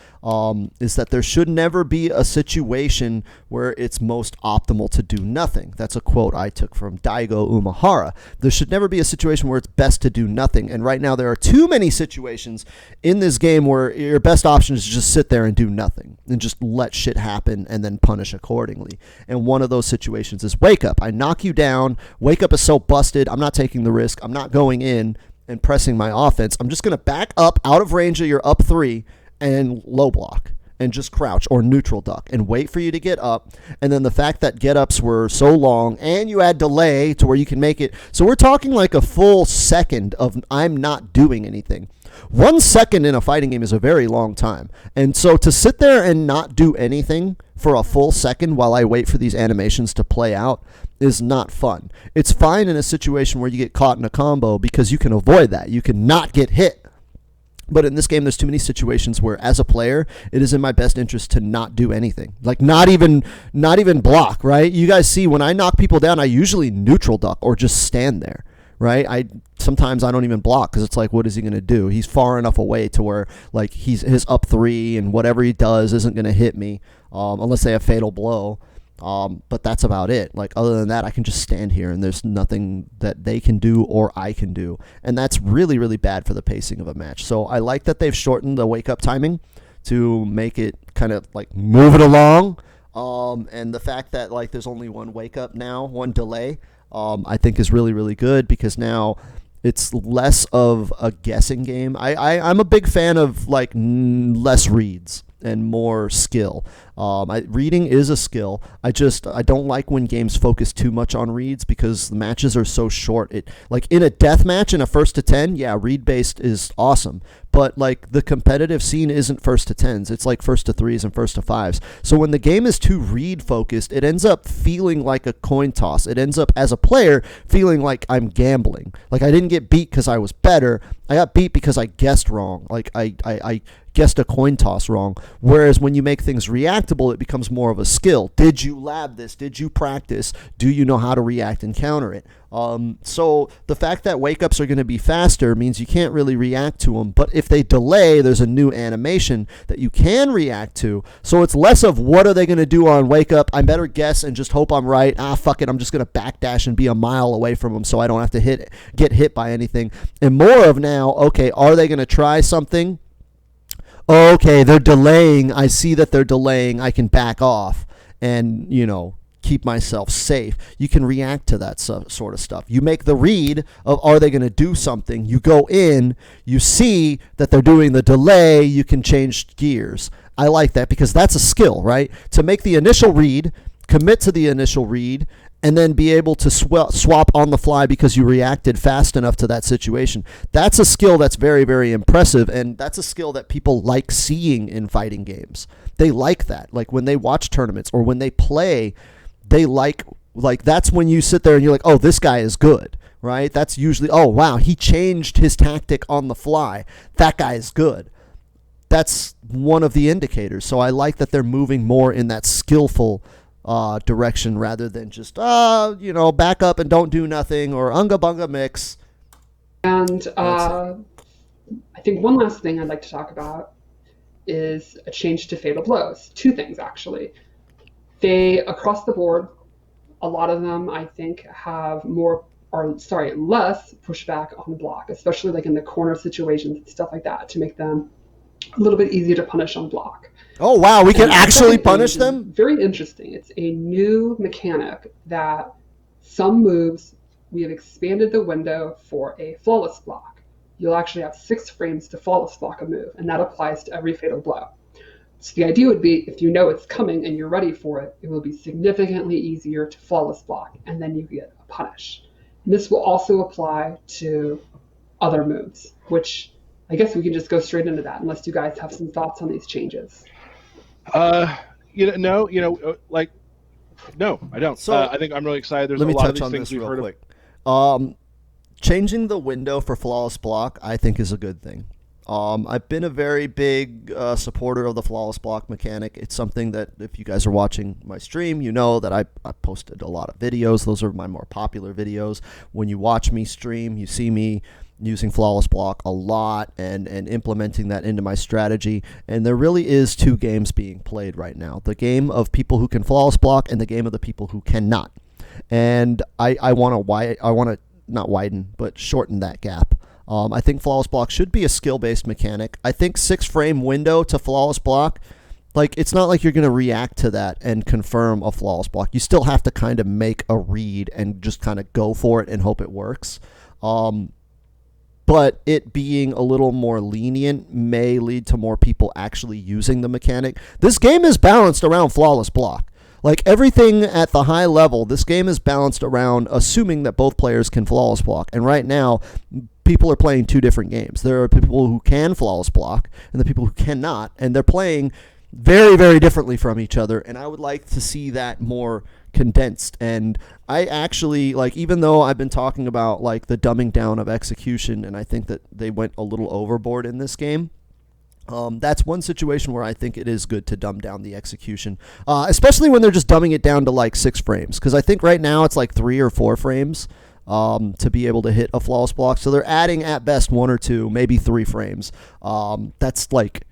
Speaker 1: is that there should never be a situation where it's most optimal to do nothing. That's a quote I took from Daigo Umehara. There should never be a situation where it's best to do nothing. And right now there are too many situations in this game where your best option is to just sit there and do nothing and just let shit happen and then punish accordingly. And one of those situations is wake up. I knock you down. Wake up is so busted. I'm not taking the risk. I'm not going in. and pressing my offense, I'm just going to back up out of range of your up 3 and low block and just crouch or neutral duck and wait for you to get up. And then the fact that get ups were so long and you add delay to where you can make it. So we're talking like a full second of I'm not doing anything. 1 second in a fighting game is a very long time. And so to sit there and not do anything for a full second while I wait for these animations to play out is not fun. It's fine in a situation where you get caught in a combo because you can avoid that. You can not get hit. But in this game, there's too many situations where, as a player, it is in my best interest to not do anything. Like, not even block, right? You guys see, when I knock people down, I usually neutral duck or just stand there, right? Sometimes I don't even block because it's like, what is he going to do? He's far enough away to where, like, his up 3 and whatever he does isn't going to hit me unless they have fatal blow. But that's about it. Like, other than that, I can just stand here and there's nothing that they can do or I can do. And that's really, really bad for the pacing of a match. So I like that they've shortened the wake up timing to make it kind of like move it along. And the fact that like there's only one wake up now, one delay, I think is really, really good because now it's less of a guessing game. I'm a big fan of like less reads and more skill. Reading is a skill. I don't like when games focus too much on reads because the matches are so short. Like in a death match in a 1st to 10, yeah, read based is awesome. But like the competitive scene isn't 1st to 10s. It's like 1st to 3s and 1st to 5s. So when the game is too read focused, it ends up feeling like a coin toss. It ends up as a player feeling like I'm gambling. Like I didn't get beat because I was better. I got beat because I guessed wrong. Like I guessed a coin toss wrong. Whereas when you make things reactable, it becomes more of a skill. Did you lab this? Did you practice? Do you know how to react and counter it? So the fact that wake-ups are going to be faster means you can't really react to them. But if they delay, there's a new animation that you can react to. So it's less of what are they going to do on wake-up? I better guess and just hope I'm right. Fuck it. I'm just going to backdash and be a mile away from them so I don't have to get hit by anything. And more of now, okay, are they going to try something? Okay, they're delaying. I see that they're delaying. I can back off and, keep myself safe. You can react to that sort of stuff. You make the read of are they going to do something? You go in, you see that they're doing the delay, you can change gears. I like that because that's a skill, right? To make the initial read, commit to the initial read, and then be able to swap on the fly because you reacted fast enough to that situation. That's a skill that's very, very impressive, and that's a skill that people like seeing in fighting games. They like that. Like when they watch tournaments or when they play, they like that's when you sit there and you're like, oh, this guy is good, right? That's usually, oh, wow, he changed his tactic on the fly. That guy is good. That's one of the indicators. So I like that they're moving more in that skillful direction rather than just, back up and don't do nothing or unga bunga mix.
Speaker 3: And I think one last thing I'd like to talk about is a change to fatal blows. 2 things, actually. They, across the board, a lot of them, I think, have less pushback on the block, especially like in the corner situations and stuff like that, to make them a little bit easier to punish on block.
Speaker 1: Oh, wow, we can actually punish them?
Speaker 3: Very interesting. It's a new mechanic that some moves, we have expanded the window for a flawless block. You'll actually have 6 frames to flawless block a move, and that applies to every fatal blow. So the idea would be if you know it's coming and you're ready for it, it will be significantly easier to flawless block, and then you get a punish. And this will also apply to other moves, which I guess we can just go straight into that unless you guys have some thoughts on these changes.
Speaker 2: No, I don't.
Speaker 1: So,
Speaker 2: I think I'm really excited. There's a lot of these things we've heard
Speaker 1: of. Changing the window for flawless block, I think, is a good thing. I've been a very big supporter of the flawless block mechanic. It's something that if you guys are watching my stream, you know that I posted a lot of videos. Those are my more popular videos. When you watch me stream, you see me using flawless block a lot and implementing that into my strategy. And there really is 2 games being played right now. The game of people who can flawless block and the game of the people who cannot. And I want to not widen, but shorten that gap. I think flawless block should be a skill-based mechanic. I think 6-frame window to flawless block, like it's not like you're going to react to that and confirm a flawless block. You still have to kind of make a read and just kind of go for it and hope it works. but it being a little more lenient may lead to more people actually using the mechanic. This game is balanced around flawless block. Like everything at the high level, this game is balanced around assuming that both players can flawless block. And right now, people are playing two different games. There are people who can flawless block and the people who cannot, and they're playing very, very differently from each other. And I would like to see that more condensed. And I actually, like, even though I've been talking about like the dumbing down of execution, and I think that they went a little overboard in this game, that's one situation where I think it is good to dumb down the execution, especially when they're just dumbing it down to like 6 frames. Because I think right now it's like 3 or 4 frames to be able to hit a flawless block. So they're adding at best 1 or 2, maybe 3 frames. That's like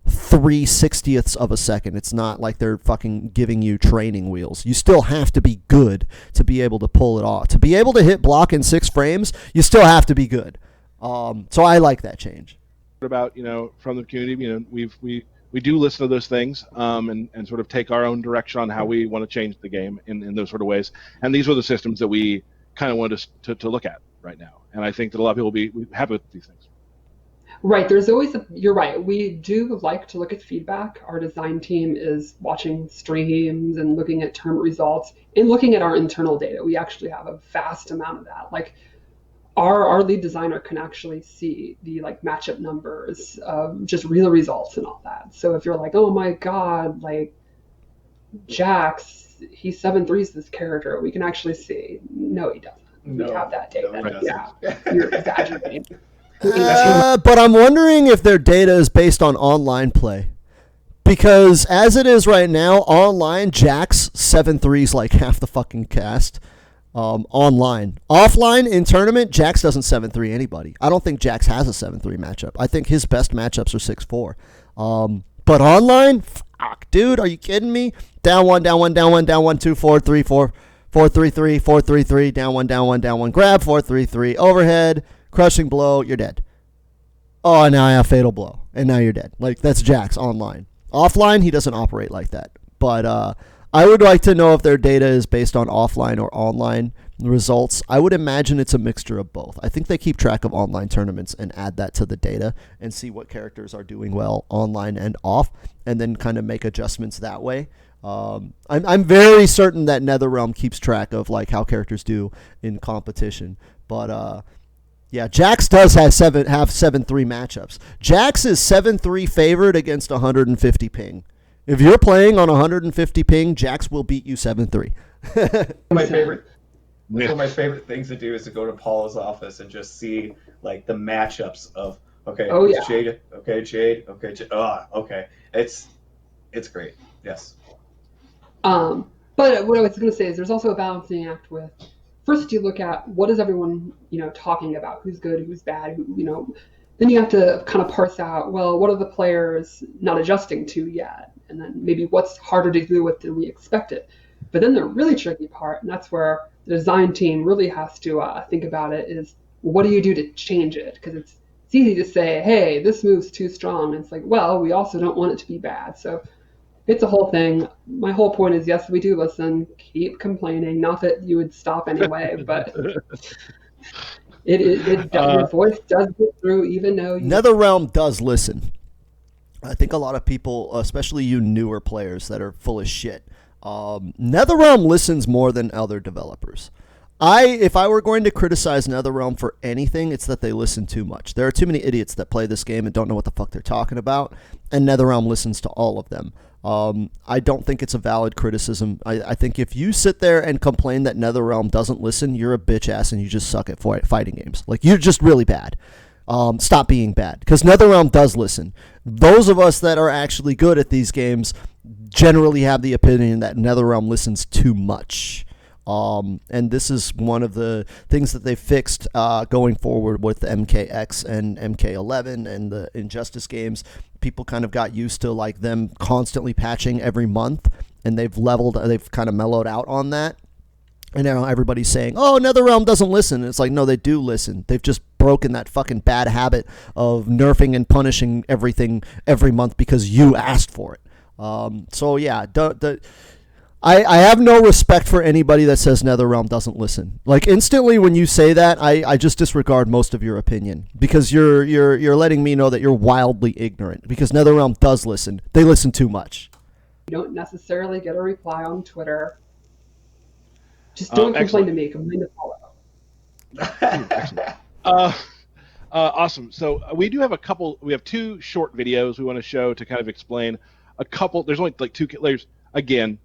Speaker 1: 3/60ths of a second. It's not like they're fucking giving you training wheels. You still have to be good to be able to pull it off. To be able to hit block in 6 frames, you still have to be good. So I like that change.
Speaker 2: About from the community, we do listen to those things and sort of take our own direction on how we want to change the game in those sort of ways. And these were the systems that we kind of wanted to look at right now. And I think that a lot of people will be happy with these things.
Speaker 3: Right. There's always you're right. We do like to look at feedback. Our design team is watching streams and looking at tournament results and looking at our internal data. We actually have a vast amount of that. Like our lead designer can actually see the like matchup numbers, just real results and all that. So if you're like, oh my God, like Jax, he 7-3s this character, we can actually see, no, he doesn't. We have that data. Yeah, you're exaggerating.
Speaker 1: But I'm wondering if their data is based on online play. Because as it is right now, online, Jax 7-3s like half the fucking cast. Online. Offline, in tournament, Jax doesn't 7-3 anybody. I don't think Jax has a 7-3 matchup. I think his best matchups are 6-4. But online, fuck, dude, are you kidding me? Down 1, down 1, down 1, down 1, 2, 4, 3, 4, 4, 3, 3, 4, 3, 3, down 1, down 1, down 1, grab, 4, 3, 3, overhead, crushing blow, you're dead. Oh, now I have fatal blow, and now you're dead. Like, that's Jax online. Offline, he doesn't operate like that. But, I would like to know if their data is based on offline or online results. I would imagine it's a mixture of both. I think they keep track of online tournaments and add that to the data and see what characters are doing well online and off, and then kind of make adjustments that way. I'm very certain that NetherRealm keeps track of like how characters do in competition. But yeah, Jax does have 7-3 matchups. Jax is 7-3 favored against 150 ping. If you're playing on 150 ping, Jax will beat you 7-3.
Speaker 4: One of my favorite things to do is to go to Paul's office and just see like the matchups of Jade, Jade, okay. It's great. Yes.
Speaker 3: But what I was going to say is there's also a balancing act with, first you look at what is everyone talking about, who's good, who's bad, then you have to kind of parse out, well, what are the players not adjusting to yet? And then maybe what's harder to deal with than we expected. But then the really tricky part, and that's where the design team really has to think about it, is what do you do to change it? Because it's easy to say, hey, this move's too strong. And it's like, well, we also don't want it to be bad. So it's a whole thing. My whole point is, yes, we do listen. Keep complaining. Not that you would stop anyway, but your voice does get through, even though
Speaker 1: NetherRealm does listen. I think a lot of people, especially you newer players that are full of shit, NetherRealm listens more than other developers. If I were going to criticize NetherRealm for anything, it's that they listen too much. There are too many idiots that play this game and don't know what the fuck they're talking about, and NetherRealm listens to all of them. I don't think it's a valid criticism. I think if you sit there and complain that NetherRealm doesn't listen, you're a bitch ass and you just suck at fighting games. Like, you're just really bad. Stop being bad, because NetherRealm does listen. Those of us that are actually good at these games generally have the opinion that NetherRealm listens too much. And this is one of the things that they fixed going forward with MKX and MK11 and the Injustice games. People kind of got used to like them constantly patching every month, and they've kind of mellowed out on that. And now everybody's saying, oh, NetherRealm doesn't listen. And it's like, no, they do listen. They've just broken that fucking bad habit of nerfing and punishing everything every month because you asked for it. So, yeah, I have no respect for anybody that says NetherRealm doesn't listen. Like instantly when you say that, I just disregard most of your opinion because you're letting me know that you're wildly ignorant because NetherRealm does listen. They listen too much.
Speaker 3: You don't necessarily get a reply on Twitter. Just don't complain to me. Complain to Paulo.
Speaker 2: Excellent. Awesome. So we do have we have 2 short videos we want to show to kind of explain a couple. There's only like 2 layers. Again,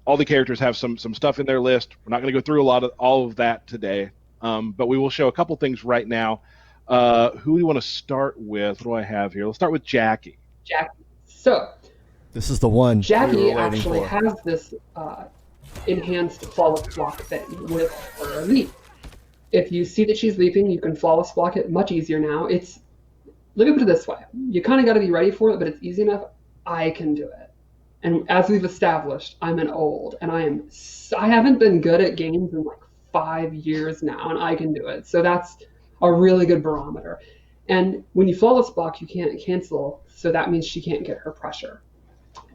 Speaker 2: all the characters have some stuff in their list. We're not going to go through all of that today, but we will show a couple things right now. Who we want to start with? What do I have here? Let's start with Jackie.
Speaker 3: Jackie. So
Speaker 1: this is the one.
Speaker 3: Jackie actually has this enhanced flawless block thing with her leap. If you see that she's leaping, you can flawless block it much easier now. Look at it this way. You kind of got to be ready for it, but it's easy enough. I can do it. And as we've established, I'm an old, and I haven't been good at games in like 5 years now, and I can do it. So that's a really good barometer. And when you flawless block, you can't cancel, so that means she can't get her pressure.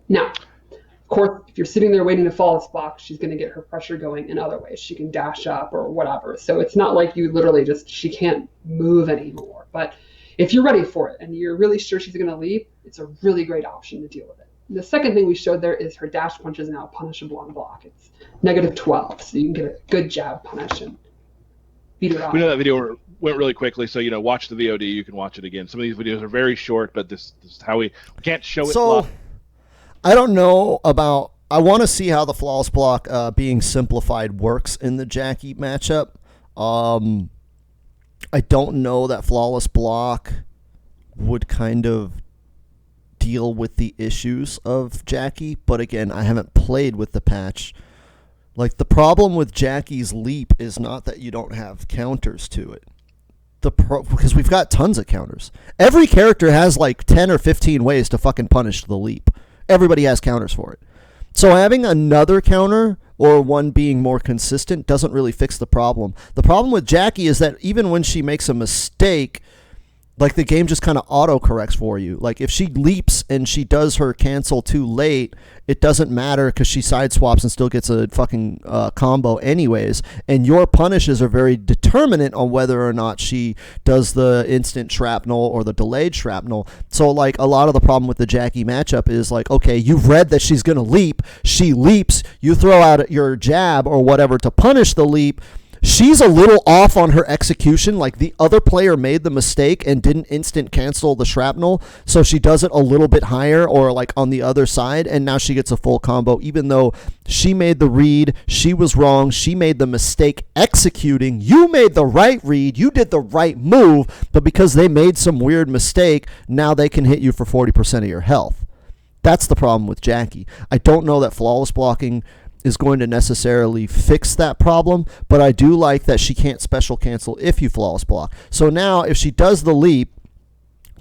Speaker 3: Now, of course, if you're sitting there waiting to flawless block, she's going to get her pressure going in other ways. She can dash up or whatever. So it's not like you literally she can't move anymore. But if you're ready for it and you're really sure she's going to leap, it's a really great option to deal with it. The second thing we showed there is her dash punch is now punishable on block. It's -12, so you can get a good jab punish and beat her off.
Speaker 2: We know that video went really quickly, so watch the VOD. You can watch it again. Some of these videos are very short, but this is how we can't show it.
Speaker 1: So I don't know about. I want to see how the flawless block being simplified works in the Jackie matchup. I don't know that flawless block would kind of deal with the issues of Jackie, but again, I haven't played with the patch. Like the problem with Jackie's leap is not that you don't have counters to it. Because we've got tons of counters. Every character has like 10 or 15 ways to fucking punish the leap. Everybody has counters for it. So having another counter or one being more consistent doesn't really fix the problem. The problem with Jackie is that even when she makes a mistake, like the game just kind of auto-corrects for you. Like if she leaps and she does her cancel too late, it doesn't matter because she sideswaps and still gets a fucking combo anyways. And your punishes are very determinant on whether or not she does the instant shrapnel or the delayed shrapnel. So like a lot of the problem with the Jackie matchup is like, okay, you've read that she's going to leap. She leaps. You throw out your jab or whatever to punish the leap. She's a little off on her execution, like the other player made the mistake and didn't instant cancel the shrapnel, so she does it a little bit higher or like on the other side, and now she gets a full combo, even though she made the read, she was wrong, she made the mistake executing, you made the right read, you did the right move, but because they made some weird mistake, now they can hit you for 40% of your health. That's the problem with Jackie. I don't know that flawless blocking is going to necessarily fix that problem, but I do like that she can't special cancel if you flawless block. So now if she does the leap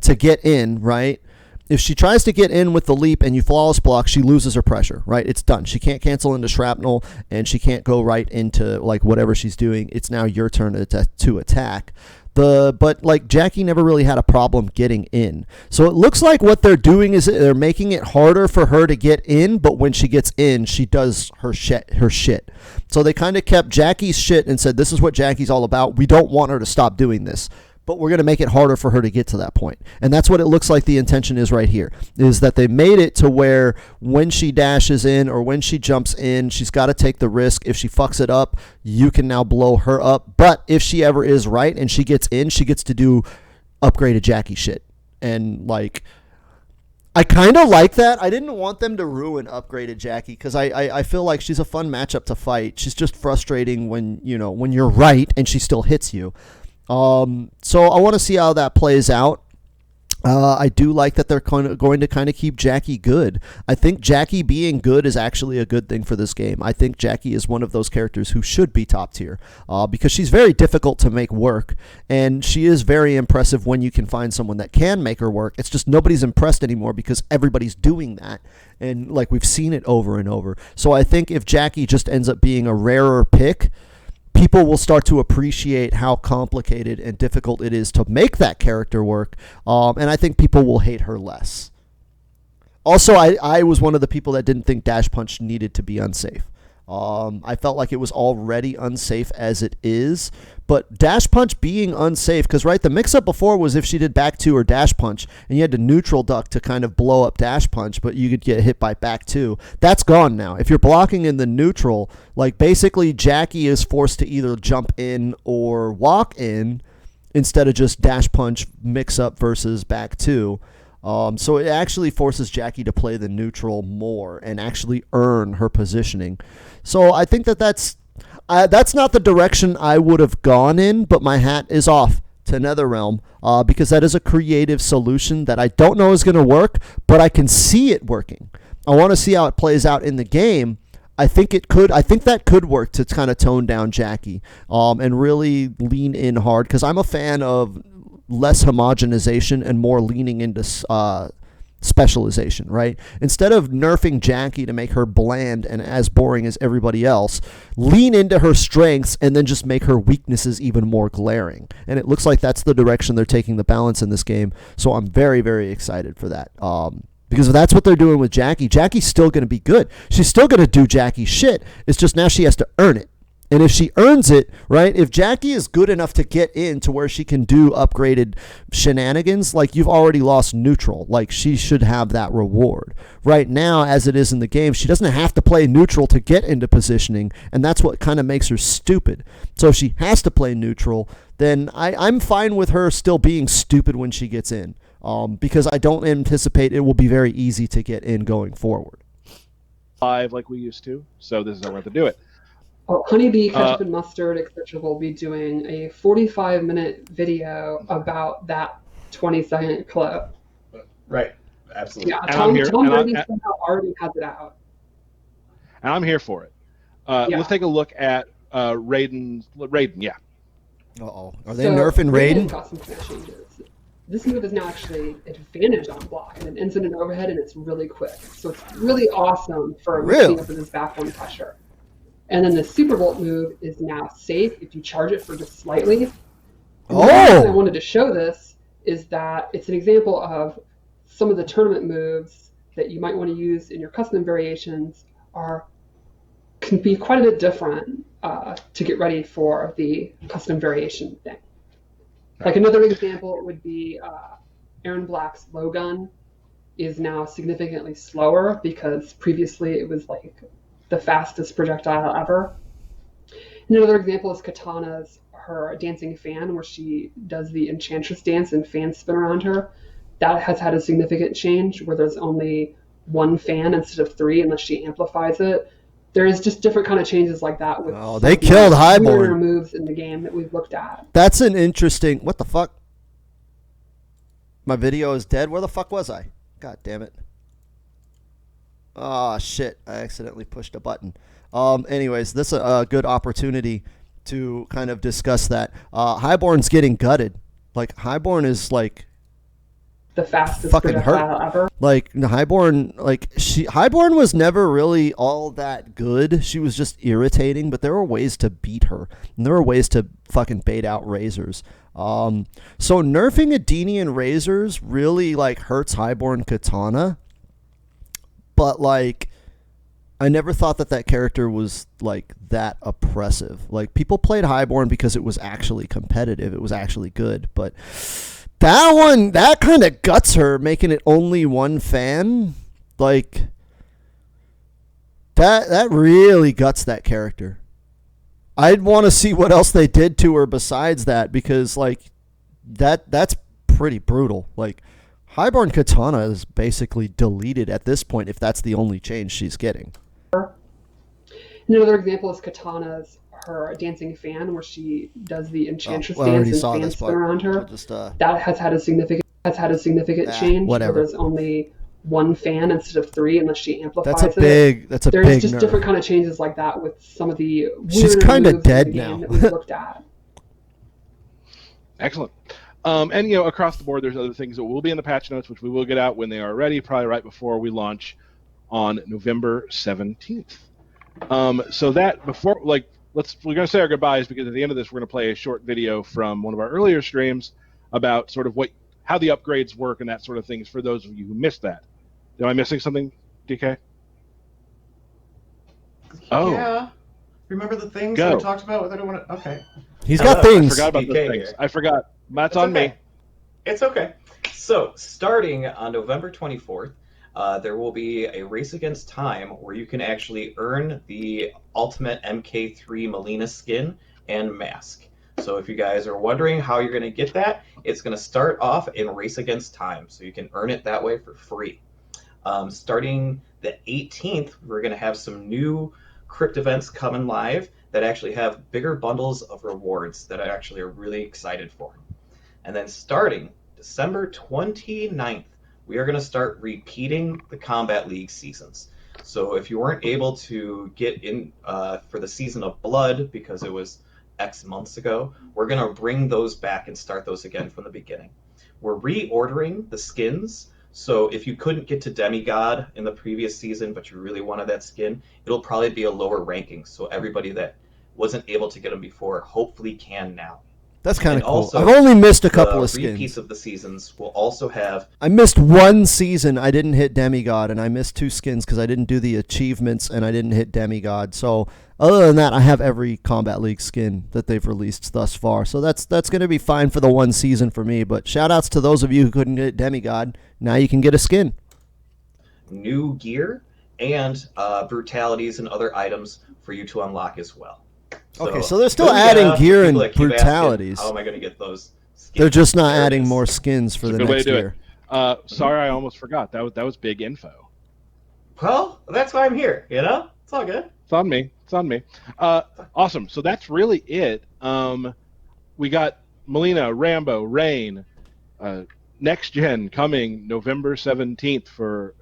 Speaker 1: to get in, right? If she tries to get in with the leap and you flawless block, she loses her pressure, right? It's done. She can't cancel into shrapnel and she can't go right into like whatever she's doing. It's now your turn to attack. But like Jackie never really had a problem getting in. So it looks like what they're doing is they're making it harder for her to get in, but when she gets in, she does her shit. So they kind of kept Jackie's shit and said, this is what Jackie's all about. We don't want her to stop doing this, but we're going to make it harder for her to get to that point. And that's what it looks like the intention is right here, is that they made it to where when she dashes in or when she jumps in, she's got to take the risk. If she fucks it up, you can now blow her up. But if she ever is right and she gets in, she gets to do upgraded Jackie shit. And like, I kind of like that. I didn't want them to ruin upgraded Jackie because I feel like she's a fun matchup to fight. She's just frustrating when you're right and she still hits you. So I want to see how that plays out. I do like that they're going to kind of keep Jackie good. I think Jackie being good is actually a good thing for this game. I think Jackie is one of those characters who should be top tier because she's very difficult to make work, and she is very impressive when you can find someone that can make her work. It's just nobody's impressed anymore because everybody's doing that, and like we've seen it over and over. So I think if Jackie just ends up being a rarer pick, people will start to appreciate how complicated and difficult it is to make that character work, and I think people will hate her less. Also, I was one of the people that didn't think dash punch needed to be unsafe. I felt like it was already unsafe as it is, but dash punch being unsafe, because right, the mix-up before was if she did back two or dash punch, and you had to neutral duck to kind of blow up dash punch, but you could get hit by back two. That's gone now. If you're blocking in the neutral, like basically Jackie is forced to either jump in or walk in instead of just dash punch mix-up versus back two. So it actually forces Jackie to play the neutral more and actually earn her positioning. So I think that's not the direction I would have gone in, but my hat is off to NetherRealm because that is a creative solution that I don't know is going to work, but I can see it working. I want to see how it plays out in the game. I think it could. I think that could work to kind of tone down Jackie and really lean in hard, because I'm a fan of less homogenization and more leaning into specialization, right? Instead of nerfing Jackie to make her bland and as boring as everybody else, lean into her strengths and then just make her weaknesses even more glaring. And it looks like that's the direction they're taking the balance in this game. So I'm very, very excited for that. Because if that's what they're doing with Jackie, Jackie's still going to be good. She's still going to do Jackie shit. It's just now she has to earn it. And if she earns it, right, if Jackie is good enough to get in to where she can do upgraded shenanigans, like you've already lost neutral. Like she should have that reward. Right now, as it is in the game, she doesn't have to play neutral to get into positioning, and that's what kind of makes her stupid. So if she has to play neutral, then I'm fine with her still being stupid when she gets in, because I don't anticipate it will be very easy to get in going forward.
Speaker 2: Live like we used to, so this is how we're going to do it.
Speaker 3: Oh, Honeybee, Ketchup and Mustard, etc. will be doing a 45-minute video about that 20-second clip.
Speaker 4: Right. Absolutely.
Speaker 3: Yeah,
Speaker 2: And
Speaker 3: Tom
Speaker 2: I'm here,
Speaker 3: Brady somehow already has it out.
Speaker 2: And I'm here for it.
Speaker 3: Yeah.
Speaker 2: Let's take a look at Raiden. Yeah.
Speaker 1: Uh-oh. Are they nerfing Raiden?
Speaker 3: Got some changes. This move is now actually advantage on block, and it ends in an overhead, and it's really quick. So it's really awesome for mixing up with his backbone pressure. And then the Super Volt move is now safe if you charge it for just slightly. And the reason I wanted to show this is that it's an example of some of the tournament moves that you might want to use in your custom variations can be quite a bit different to get ready for the custom variation thing. Like another example would be Aaron Black's low gun is now significantly slower because previously it was like the fastest projectile ever. And another example is Katana's her dancing fan, where she does the Enchantress dance and fans spin around her. That has had a significant change where there's only one fan instead of three unless she amplifies it. There is just different kind of changes like that with
Speaker 1: they killed Highborn
Speaker 3: moves in the game that we've looked at.
Speaker 1: That's an interesting. What the fuck? My video is dead. Where the fuck was I? God damn it. Oh, shit. I accidentally pushed a button. Anyways, this is a good opportunity to kind of discuss that. Highborn's getting gutted. Like, Highborn is, like,
Speaker 3: the fastest
Speaker 1: fucking hurt
Speaker 3: ever.
Speaker 1: Like, Highborn was never really all that good. She was just irritating, but there were ways to beat her. And there were ways to fucking bait out razors. So nerfing Adini and razors really, like, hurts Highborn Katana. But, like, I never thought that character was, like, that oppressive. Like, people played Highborn because it was actually competitive. It was actually good. But that kind of guts her, making it only one fan. Like, that really guts that character. I'd want to see what else they did to her besides that, because, like, that's pretty brutal. Like, Highborn Katana is basically deleted at this point if that's the only change she's getting.
Speaker 3: Another example is Katana's her dancing fan, where she does the Enchantress dance and fans spin around her. That has had a significant change.
Speaker 1: Whatever.
Speaker 3: Where there's only one fan instead of three unless she amplifies
Speaker 1: That's a big
Speaker 3: There's just
Speaker 1: nerf.
Speaker 3: different kind of changes like that with some of the
Speaker 1: She's kind of dead now.
Speaker 3: that we've looked at.
Speaker 2: Excellent. And, you know, across the board, there's other things that will be in the patch notes, which we will get out when they are ready, probably right before we launch on November 17th. So that before, like, we're going to say our goodbyes, because at the end of this, we're going to play a short video from one of our earlier streams about sort of how the upgrades work and that sort of things for those of you who missed that Am I missing something, DK? Oh.
Speaker 4: Yeah. Remember the things
Speaker 2: Go.
Speaker 4: we talked about with everyone? Okay.
Speaker 1: He's got things.
Speaker 2: I forgot about
Speaker 4: DK
Speaker 2: those things.
Speaker 4: here.
Speaker 2: I forgot. That's
Speaker 4: It's
Speaker 2: on
Speaker 4: okay.
Speaker 2: me.
Speaker 4: It's okay. So, starting on November 24th, there will be a race against time where you can actually earn the ultimate MK3 Mileena skin and mask. So if you guys are wondering how you're going to get that, it's going to start off in Race Against Time. So you can earn it that way for free. Starting the 18th, we're going to have some new crypt events coming live that actually have bigger bundles of rewards that I actually are really excited for. And then starting December 29th, we are going to start repeating the Combat League seasons. So if you weren't able to get in for the Season of Blood because it was X months ago, we're going to bring those back and start those again from the beginning. We're reordering the skins. So if you couldn't get to Demigod in the previous season, but you really wanted that skin, it'll probably be a lower ranking. So everybody that wasn't able to get them before hopefully can now.
Speaker 1: That's kind of cool.
Speaker 4: Also,
Speaker 1: I've only missed a couple of skins.
Speaker 4: Repeats of the seasons will also have.
Speaker 1: I missed one season. I didn't hit Demigod, and I missed 2 skins because I didn't do the achievements, and I didn't hit Demigod. So other than that, I have every Combat League skin that they've released thus far. So that's going to be fine for the one season for me. But shout-outs to those of you who couldn't get Demigod. Now you can get a skin.
Speaker 4: New gear and brutalities and other items for you to unlock as well.
Speaker 1: Okay, so they're still adding gear and brutalities.
Speaker 4: Asking, how am I going to get those skins?
Speaker 1: They're just not adding more skins for the next year.
Speaker 2: Sorry, I almost forgot. That was big info.
Speaker 4: Well, that's why I'm here. You know, it's all good.
Speaker 2: It's on me. It's on me. Awesome. So that's really it. We got Mileena, Rambo, Rain, Next Gen coming November 17th for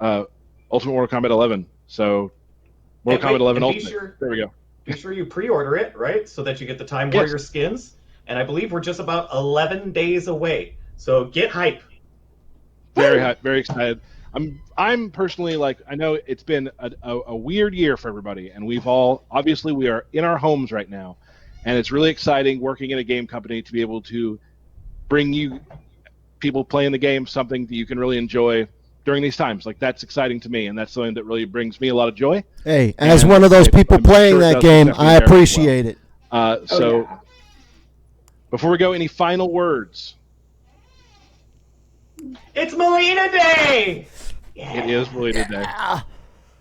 Speaker 2: Ultimate Mortal Kombat 11. So Mortal Kombat 11 Ultimate. There we go.
Speaker 4: Be sure you pre-order it, right, so that you get the Time Warrior skins. And I believe we're just about 11 days away. So get hype.
Speaker 2: Very hype. Very excited. I'm personally like, I know it's been a weird year for everybody, and we are in our homes right now, and it's really exciting working in a game company to be able to bring you people playing the game something that you can really enjoy during these times. Like, that's exciting to me, and that's something that really brings me a lot of joy.
Speaker 1: Hey, as one of those people playing that game, I appreciate it.
Speaker 2: Before we go, any final words?
Speaker 4: It's Mileena Day!
Speaker 2: Yeah. It is Mileena Day.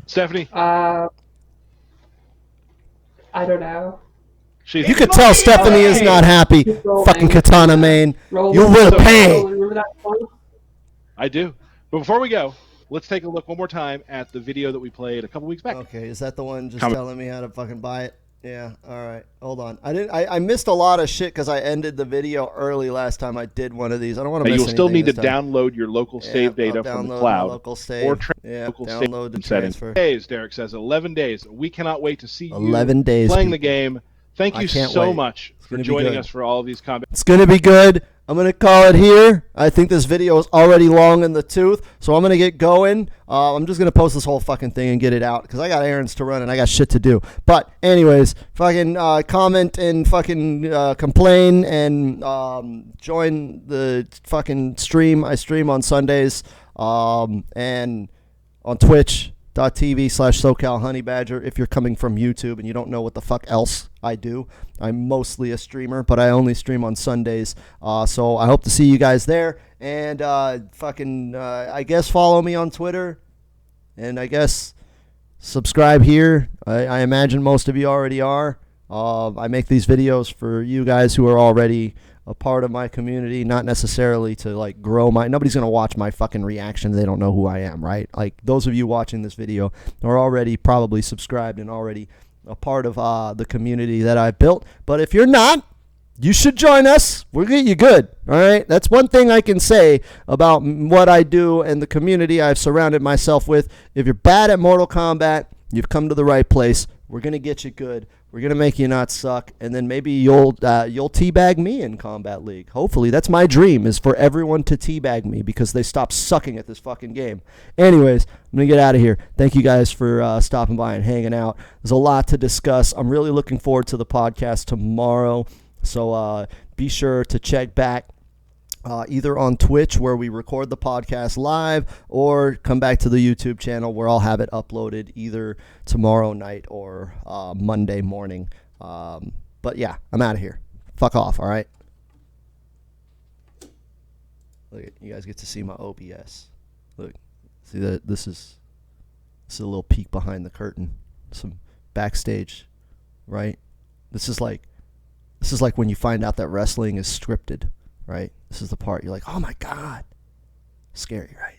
Speaker 2: Stephanie?
Speaker 3: I don't know.
Speaker 1: You could tell Stephanie is not happy. Fucking Katana main. You will pay.
Speaker 3: Remember that song?
Speaker 2: I do. But before we go, let's take a look one more time at the video that we played a couple weeks back.
Speaker 1: Okay, is that the one just telling me how to fucking buy it? Yeah, all right. Hold on. I missed a lot of shit because I ended the video early last time I did one of these. I don't want to miss anything.
Speaker 2: You'll still need to
Speaker 1: time.
Speaker 2: download your local save data from the cloud.
Speaker 1: Local save.
Speaker 2: Or
Speaker 1: local
Speaker 2: download
Speaker 1: the
Speaker 2: settings.
Speaker 1: transfer.
Speaker 2: Days, Derek says. 11 days. We cannot wait to see
Speaker 1: 11 days
Speaker 2: playing the game. Thank you so much for joining us for all of these comments.
Speaker 1: It's going to be good. I'm going to call it here. I think this video is already long in the tooth, so I'm going to get going. I'm just going to post this whole fucking thing and get it out because I got errands to run and I got shit to do. But anyways, fucking comment and fucking complain and join the fucking stream. I stream on Sundays and on twitch.tv/SoCalHoneyBadger if you're coming from YouTube and you don't know what the fuck else I do. I'm mostly a streamer, but I only stream on Sundays. So I hope to see you guys there. And I guess follow me on Twitter. And I guess subscribe here. I imagine most of you already are. I make these videos for you guys who are already a part of my community, not necessarily to like grow nobody's going to watch my fucking reaction. They don't know who I am, right? Like those of you watching this video are already probably subscribed and already a part of the community that I built. But if you're not, you should join us. We'll get you good, all right? That's one thing I can say about what I do and the community I've surrounded myself with. If you're bad at Mortal Kombat, you've come to the right place. We're going to get you good. We're going to make you not suck, and then maybe you'll teabag me in Combat League. Hopefully. That's my dream, is for everyone to teabag me because they stopped sucking at this fucking game. Anyways, I'm going to get out of here. Thank you guys for stopping by and hanging out. There's a lot to discuss. I'm really looking forward to the podcast tomorrow, so be sure to check back either on Twitch where we record the podcast live, or come back to the YouTube channel where I'll have it uploaded either tomorrow night or Monday morning. But yeah, I'm out of here. Fuck off, all right? Look, you guys get to see my OBS. Look, see that this is a little peek behind the curtain, some backstage, right? This is like when you find out that wrestling is scripted, right? This is the part you're like, oh my god, scary, right?